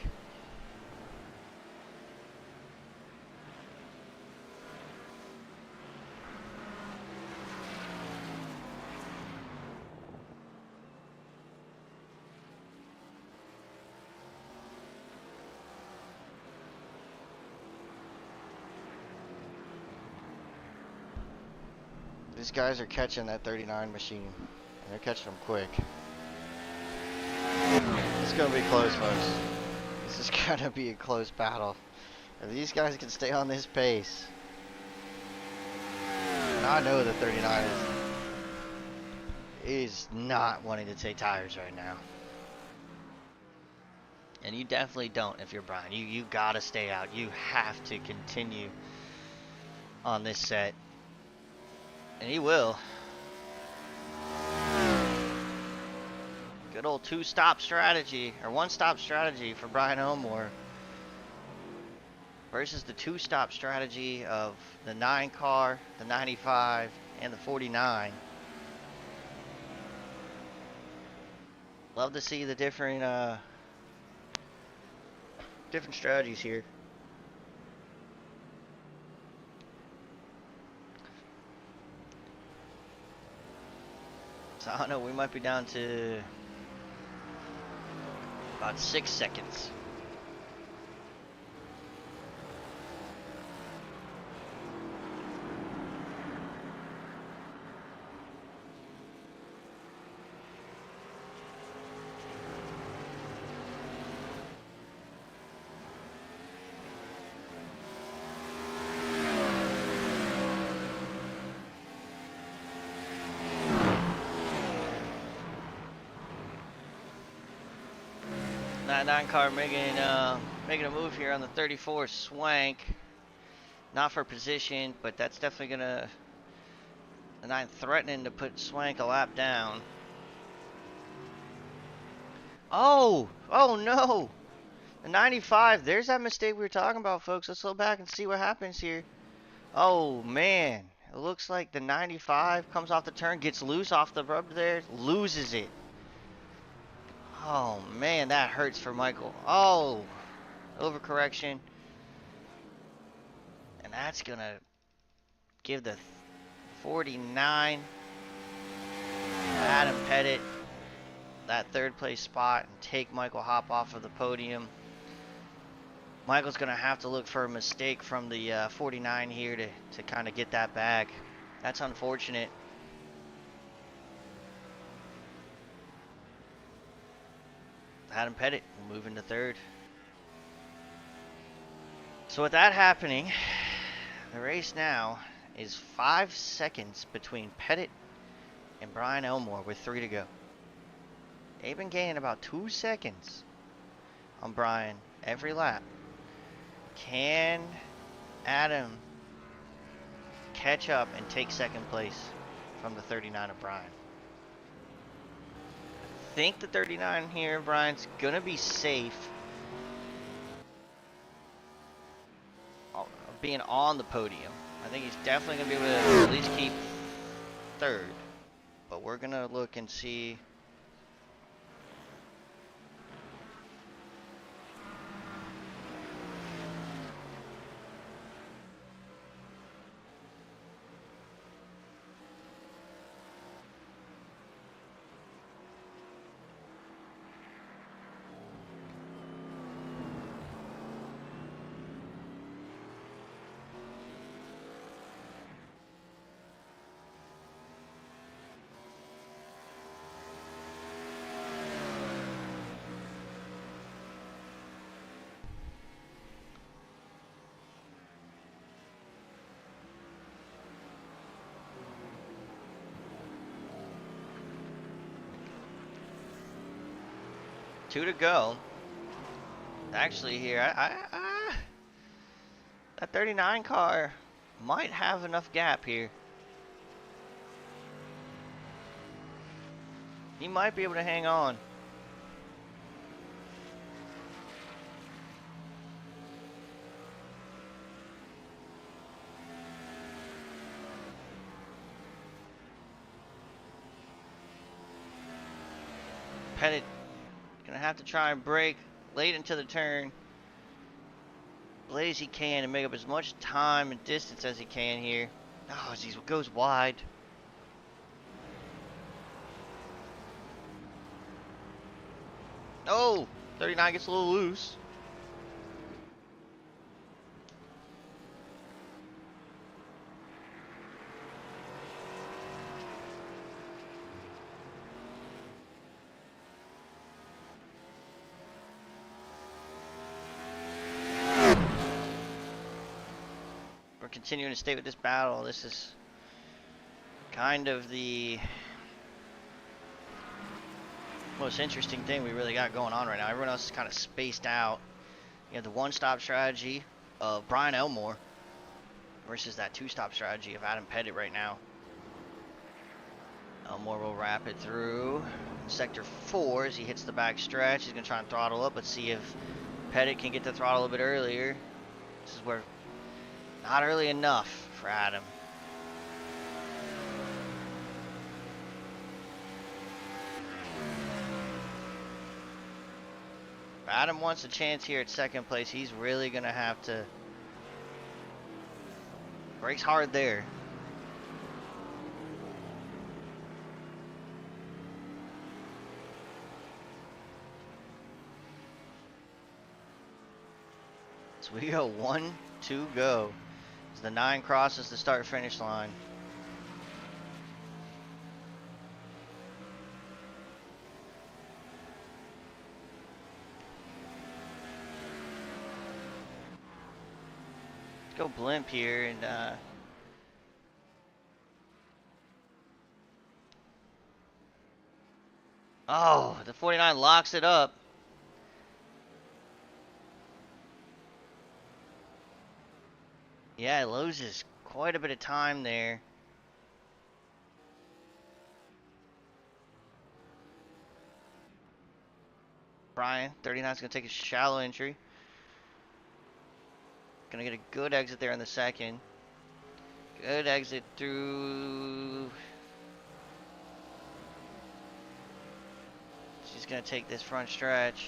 These guys are catching that 39 machine. They're catching them quick. It's going to be close, folks. This is going to be a close battle. If these guys can stay on this pace. And I know that 39 is not wanting to take tires right now. And you definitely don't if you're Brian. You got to stay out. You have to continue on this set. And he will. Good old two-stop strategy, or one-stop strategy for Brian Elmore versus the two-stop strategy of the 9 car, the 95, and the 49. Love to see the different strategies here. So I don't know, we might be down to about 6 seconds. That 9 car making a move here on the 34 Swank. Not for position, but that's definitely gonna. The 9 threatening to put Swank a lap down. Oh no! The 95. There's that mistake we were talking about, folks. Let's go back and see what happens here. Oh man, it looks like the 95 comes off the turn, gets loose off the rubber there, loses it. Oh man, that hurts for Michael. Oh, overcorrection. And that's gonna give the 49 Adam Pettit that third place spot and take Michael Hop off of the podium. Michael's gonna have to look for a mistake from the 49 here to kind of get that back. That's unfortunate. Adam Pettit will move into third. So with that happening, the race now is 5 seconds between Pettit and Brian Elmore with 3 to go. They've been gaining about 2 seconds on Brian every lap. Can Adam catch up and take second place from the 39 of Brian? I think the 39 here, Brian's gonna be safe being on the podium. I think he's definitely gonna be able to at least keep third, but we're gonna look and see. Two to go. Actually, here, that 39 car might have enough gap here. He might be able to hang on. Pettit gonna have to try and brake late into the turn. Late as he can and make up as much time and distance as he can here. Oh, as he goes wide. Oh, 39 gets a little loose. We're continuing to stay with this battle. This is kind of the most interesting thing we really got going on right now. Everyone else is kind of spaced out. You have the one-stop strategy of Brian Elmore versus that two-stop strategy of Adam Pettit right now. Elmore will wrap it through sector 4 as he hits the back stretch. He's going to try and throttle up. Let's see if Pettit can get the throttle a bit earlier. This is where not early enough for Adam. If Adam wants a chance here at second place, he's really going to have to brakes hard there. So we go 1, 2, go. As the 9 crosses the start-finish line. Let's go blimp here and oh, the 49 locks it up. Yeah, he loses quite a bit of time there. Brian, 39 is going to take a shallow entry. Going to get a good exit there in the second. Good exit through. She's going to take this front stretch.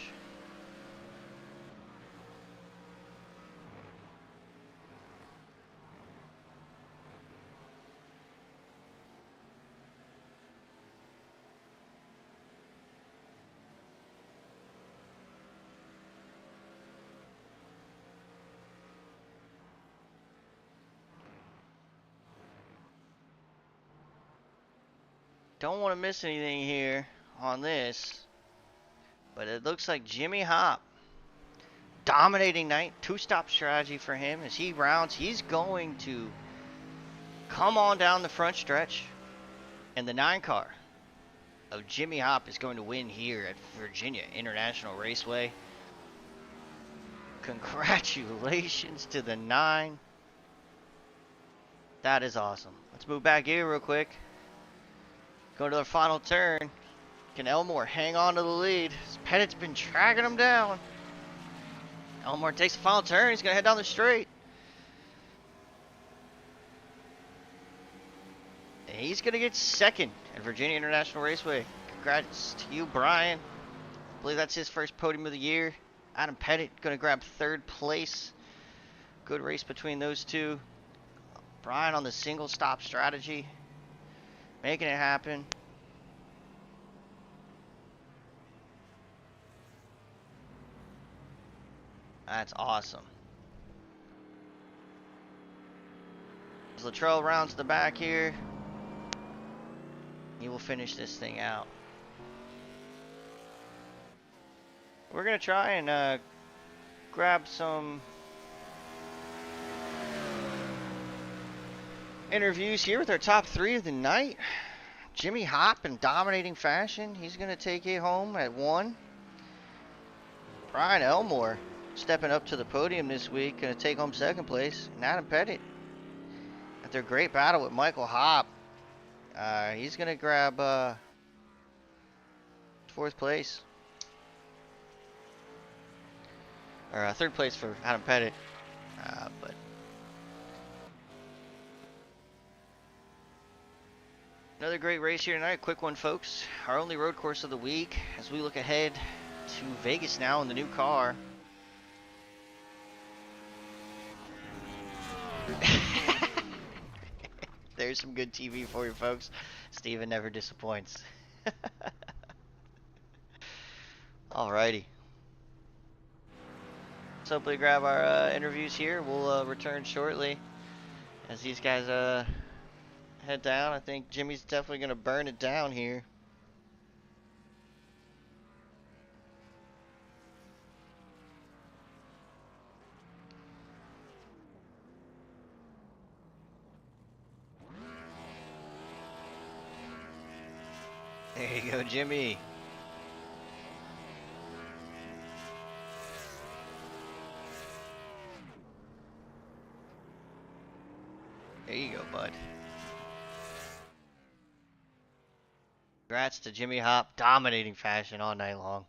Don't want to miss anything here on this. But it looks like Jimmy Hop, dominating night, two-stop strategy for him as he rounds. He's going to come on down the front stretch, and the 9 car of Jimmy Hop is going to win here at Virginia International Raceway. Congratulations to the 9. That is awesome. Let's move back here real quick. Go to the final turn. Can Elmore hang on to the lead? Pettit's been tracking him down. Elmore takes the final turn. He's going to head down the straight. And he's going to get second at Virginia International Raceway. Congrats to you, Brian. I believe that's his first podium of the year. Adam Pettit going to grab 3rd place. Good race between those two. Brian on the single stop strategy, making it happen. That's awesome. As Latrell rounds the back here, he will finish this thing out. We're going to try and grab some interviews here with our top 3 of the night. Jimmy Hop in dominating fashion. He's going to take it home at 1. Brian Elmore stepping up to the podium this week, going to take home 2nd place. And Adam Pettit, after a great battle with Michael Hop, he's going to grab 4th place. Or 3rd place for Adam Pettit. But another great race here tonight. Quick one, folks. Our only road course of the week as we look ahead to Vegas now in the new car. There's some good TV for you, folks. Steven never disappoints. Alrighty. Let's hopefully grab our interviews here. We'll return shortly as these guys head down. I think Jimmy's definitely going to burn it down here. There you go, Jimmy. There you go, bud. Congrats to Jimmy Hop, dominating fashion all night long.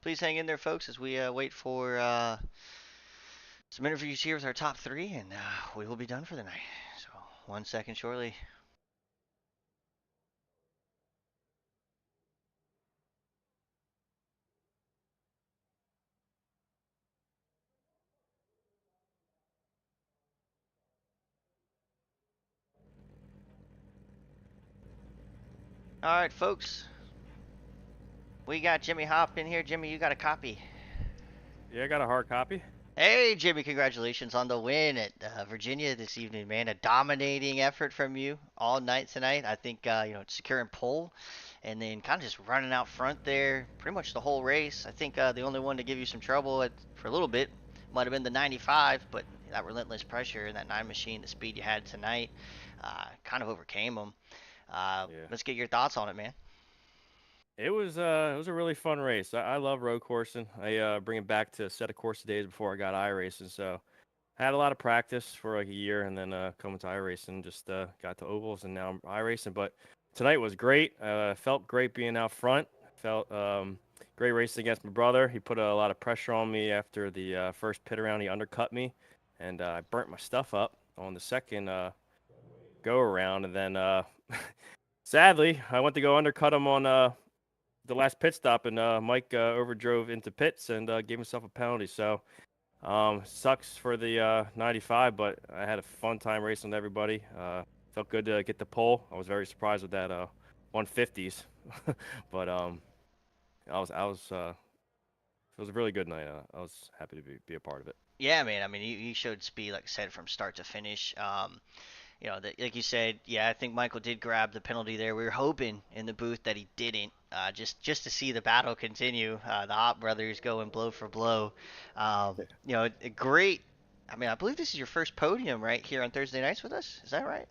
Please hang in there, folks, as we wait for some interviews here with our top 3, and we will be done for the night. So, 1 second shortly. All right, folks. We got Jimmy Hop in here. Jimmy, you got a copy. Yeah, I got a hard copy. Hey, Jimmy, congratulations on the win at Virginia this evening, man. A dominating effort from you all night tonight. I think, securing pole and then kind of just running out front there pretty much the whole race. I think the only one to give you some trouble for a little bit might have been the 95, but that relentless pressure and that 9 machine, the speed you had tonight, kind of overcame them. Yeah. Let's get your thoughts on it, man. It was a really fun race. I love road coursing. I bring it back to a set of course days before I got iRacing. So I had a lot of practice for like a year, and then coming to iRacing, just got to ovals, and now I'm iRacing. But tonight was great. Felt great being out front. Felt great racing against my brother. He put a lot of pressure on me after the first pit around. He undercut me, and I burnt my stuff up on the second go around, and then sadly I went to go undercut him on the last pit stop, and Mike overdrove into pits and gave himself a penalty. So sucks for the 95, but I had a fun time racing with everybody. Felt good to get the pole. I was very surprised with that 150s, but it was a really good night. I was happy to be a part of it. Yeah, man. I mean, he showed speed, like I said, from start to finish. Like you said, yeah, I think Michael did grab the penalty there. We were hoping in the booth that he didn't, just to see the battle continue. The Hot brothers going blow for blow. A great. I mean, I believe this is your first podium right here on Thursday nights with us. Is that right?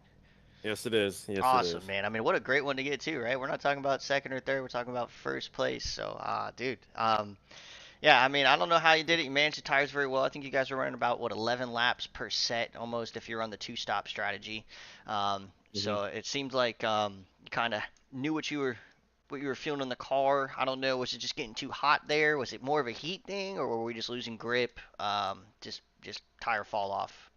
Yes, it is. Yes, it Awesome, is. man. I mean, what a great one to get to, right? We're not talking about second or third. We're talking about first place. So, dude. Yeah, I mean, I don't know how you did it. You managed the tires very well. I think you guys were running about what 11 laps per set, almost, if you're on the two-stop strategy. hmm So it seemed like you kind of knew what you were feeling in the car. I don't know. Was it just getting too hot there? Was it more of a heat thing, or were we just losing grip? Just tire fall off.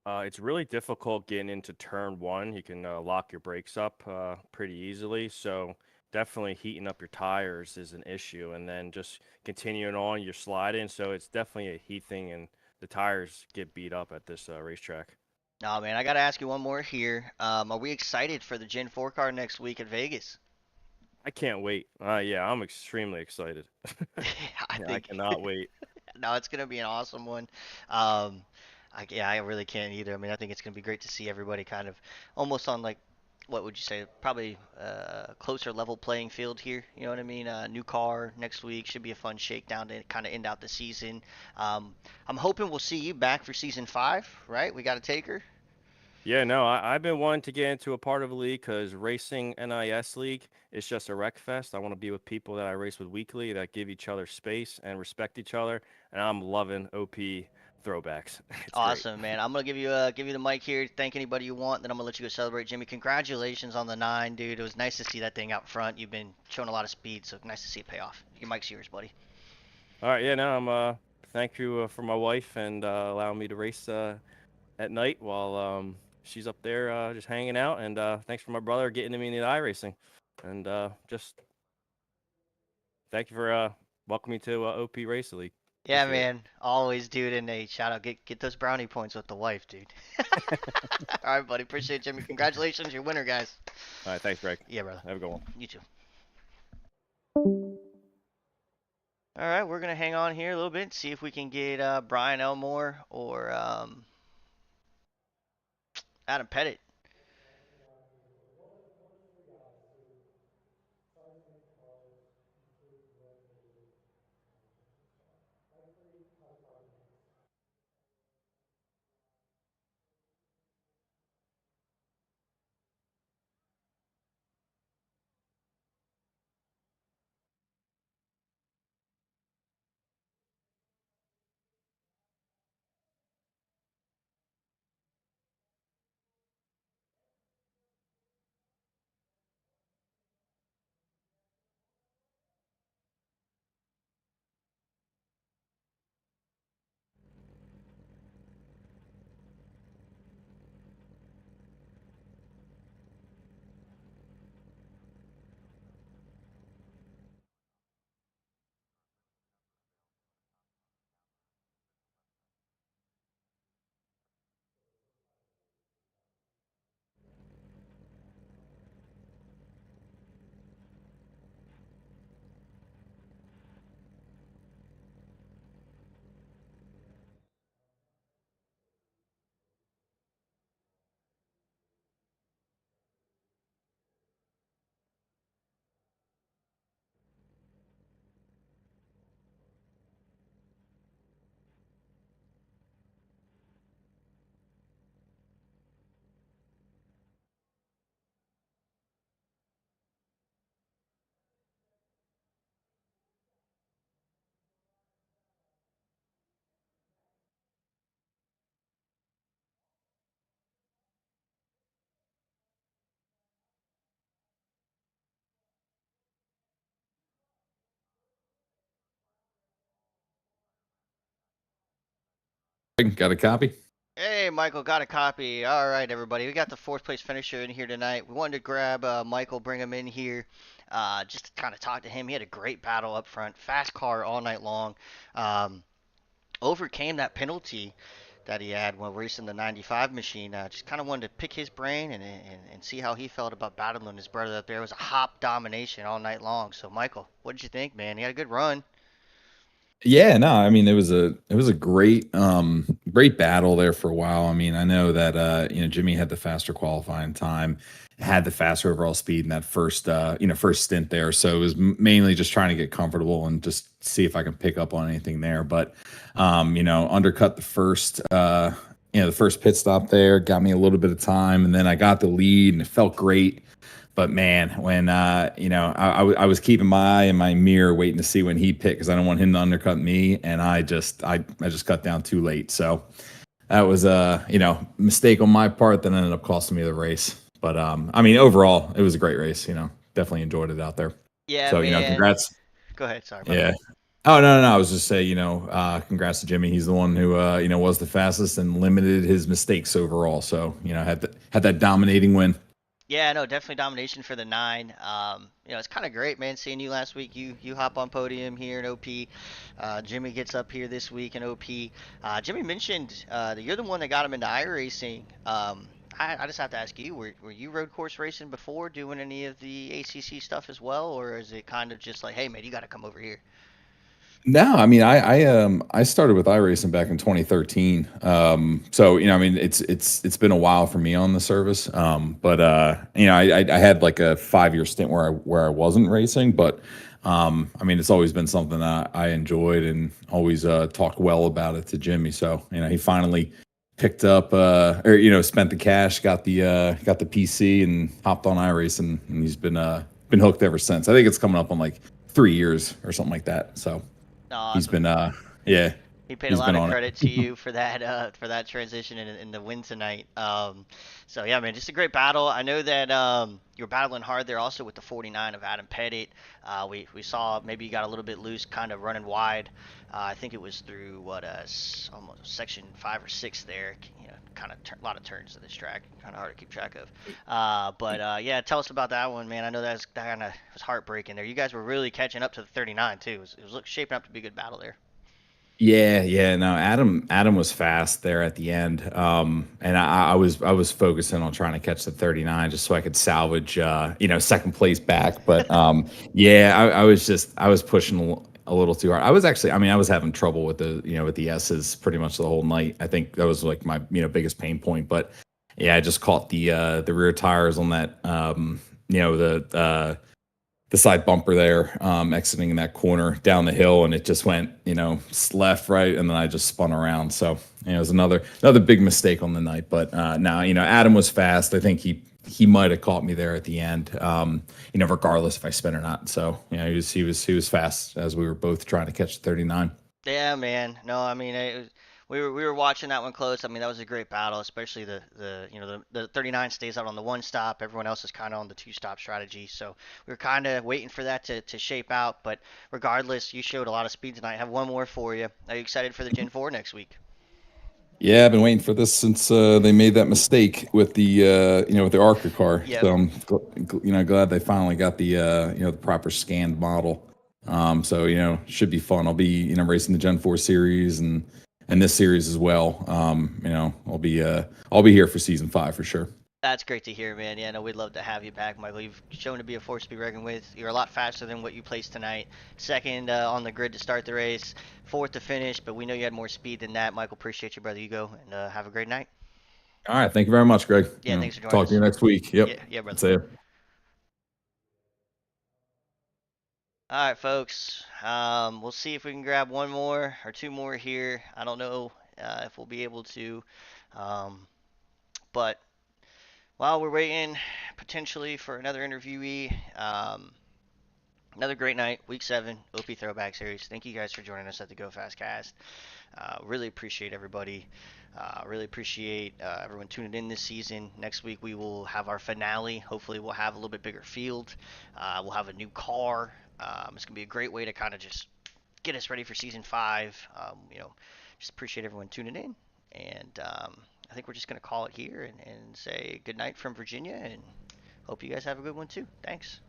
It's really difficult getting into turn one. You can lock your brakes up pretty easily. So definitely heating up your tires is an issue, and then just continuing on, you're sliding. So it's definitely a heat thing, and the tires get beat up at this racetrack. Oh man, I gotta ask you one more here. Are we excited for the Gen 4 car next week at Vegas? I can't wait. Yeah, I'm extremely excited. I Yeah, I think cannot wait. no, it's gonna be an awesome one. Um, yeah, I really can't either. I mean, I think it's gonna be great to see everybody kind of almost on like, what would you say, probably closer level playing field here. You know what I mean? New car next week should be a fun shakedown to kind of end out the season. I'm hoping we'll see you back for season 5, right? We got to take her. Yeah, no, I've been wanting to get into a part of a league because racing NIS league is just a wreck fest. I want to be with people that I race with weekly that give each other space and respect each other. And I'm loving OP throwbacks. It's great. Awesome, man. I'm gonna give you the mic here. Thank anybody you want. Then I'm gonna let you go celebrate, Jimmy. Congratulations on the 9, dude. It was nice to see that thing out front. You've been showing a lot of speed, so nice to see it pay off. Your mic's yours, buddy. All right, yeah, no, I'm thank you for my wife and allowing me to race at night while she's up there just hanging out. And thanks for my brother getting me into the iRacing. And just thank you for welcoming me to OP Race League. Yeah, Appreciate it. man. Always, dude. And a shout out. Get those brownie points with the wife, dude. All right, buddy. Appreciate it, Jimmy. Congratulations, you're winner, guys. All right, thanks, Greg. Yeah, brother. Have a good one. You too. All right, we're gonna hang on here a little bit, see if we can get Brian Elmore or Adam Pettit. Greg, got a copy? Hey, Michael, got a copy. All right, everybody. We got the fourth place finisher in here tonight. We wanted to grab Michael, bring him in here, just to kind of talk to him. He had a great battle up front, fast car all night long. Um, Overcame that penalty that he had while racing the 95 machine. Just kind of wanted to pick his brain and see how he felt about battling his brother up there. It was a hop domination all night long. So, Michael, what did you think, man? He had a good run. Yeah, no, I mean it was a great battle there for a while. I mean, I know that Jimmy had the faster qualifying time, had the faster overall speed in that first stint there. So it was mainly just trying to get comfortable and just see if I can pick up on anything there. But undercut the first pit stop there, got me a little bit of time, and then I got the lead and it felt great. But man, when I was keeping my eye in my mirror, waiting to see when he picked because I don't want him to undercut me, and I just cut down too late. So that was a mistake on my part that ended up costing me the race. But I mean, overall, it was a great race. Definitely enjoyed it out there. Yeah, So man. congrats. Go ahead. Sorry. Yeah. Oh no, I was just saying, congrats to Jimmy. He's the one who was the fastest and limited his mistakes overall. So had that dominating win. Yeah, no, definitely domination for the 9. It's kind of great, man, seeing you last week. You hop on podium here in OP. Jimmy gets up here this week in OP. Jimmy mentioned that you're the one that got him into iRacing. I just have to ask you, were you road course racing before, doing any of the ACC stuff as well, or is it kind of just like, hey, man, you got to come over here? No, I mean, I started with iRacing back in 2013. So I mean, it's been a while for me on the service. But I had like a 5-year stint where I wasn't racing, but I mean, it's always been something that I enjoyed and always talked well about it to Jimmy. So he finally picked up or spent the cash, got the PC, and hopped on iRacing, and he's been hooked ever since. I think it's coming up on like 3 years or something like that. So. He's Awesome. been yeah, He paid a he's lot been of on it. credit to you for that transition and the win tonight. So yeah, man, just a great battle. I know that you're battling hard there also with the 49 of Adam Pettit. We saw maybe you got a little bit loose, kind of running wide. I think it was through almost section 5 or 6 there. Kind of a lot of turns to this track, kind of hard to keep track of. Yeah, tell us about that one, man. I know that kind of was heartbreaking there. You guys were really catching up to the 39 too. It was shaping up to be a good battle there. Yeah. No, Adam was fast there at the end. And I was focusing on trying to catch the 39 just so I could salvage second place back. But yeah, I was pushing a little too hard. I was having trouble with the S's pretty much the whole night. I think that was like my biggest pain point. But yeah, I just caught the rear tires on that the side bumper there, exiting that corner down the hill, and it just went, left, right, and then I just spun around. So it was another big mistake on the night. But now, Adam was fast. I think he might have caught me there at the end, regardless if I spin or not. So he was fast as we were both trying to catch the 39. Yeah, man. No, I mean we were watching that one close. I mean that was a great battle, especially the 39 stays out on the one stop. Everyone else is kind of on the 2-stop strategy. So we were kind of waiting for that to shape out. But regardless, you showed a lot of speed tonight. I have one more for you. Are you excited for the Gen 4 next week? Yeah, I've been waiting for this since they made that mistake with the Arca car. Yep. So I'm glad they finally got the proper scanned model. So should be fun. I'll be racing the Gen 4 series and this series as well. I'll be here for season 5 for sure. That's great to hear, man. Yeah, no, we'd love to have you back, Michael. You've shown to be a force to be reckoned with. You're a lot faster than what you placed tonight. Second on the grid to start the race, fourth to finish, but we know you had more speed than that. Michael, appreciate you, brother. You go and have a great night. All right, thank you very much, Greg. Yeah, thanks for joining Talk us. to you next week. Yep. Yeah, brother. See ya. All right, folks. We'll see if we can grab one more or two more here. I don't know if we'll be able to, but while we're waiting potentially for another interviewee, another great night, week 7, OP Throwback Series. Thank you guys for joining us at the Go Fast Cast. Really appreciate everybody. Really appreciate everyone tuning in this season. Next week we will have our finale. Hopefully we'll have a little bit bigger field. We'll have a new car. It's gonna be a great way to kind of just get us ready for season 5. Just appreciate everyone tuning in. And I think we're just going to call it here and say good night from Virginia, and hope you guys have a good one too. Thanks.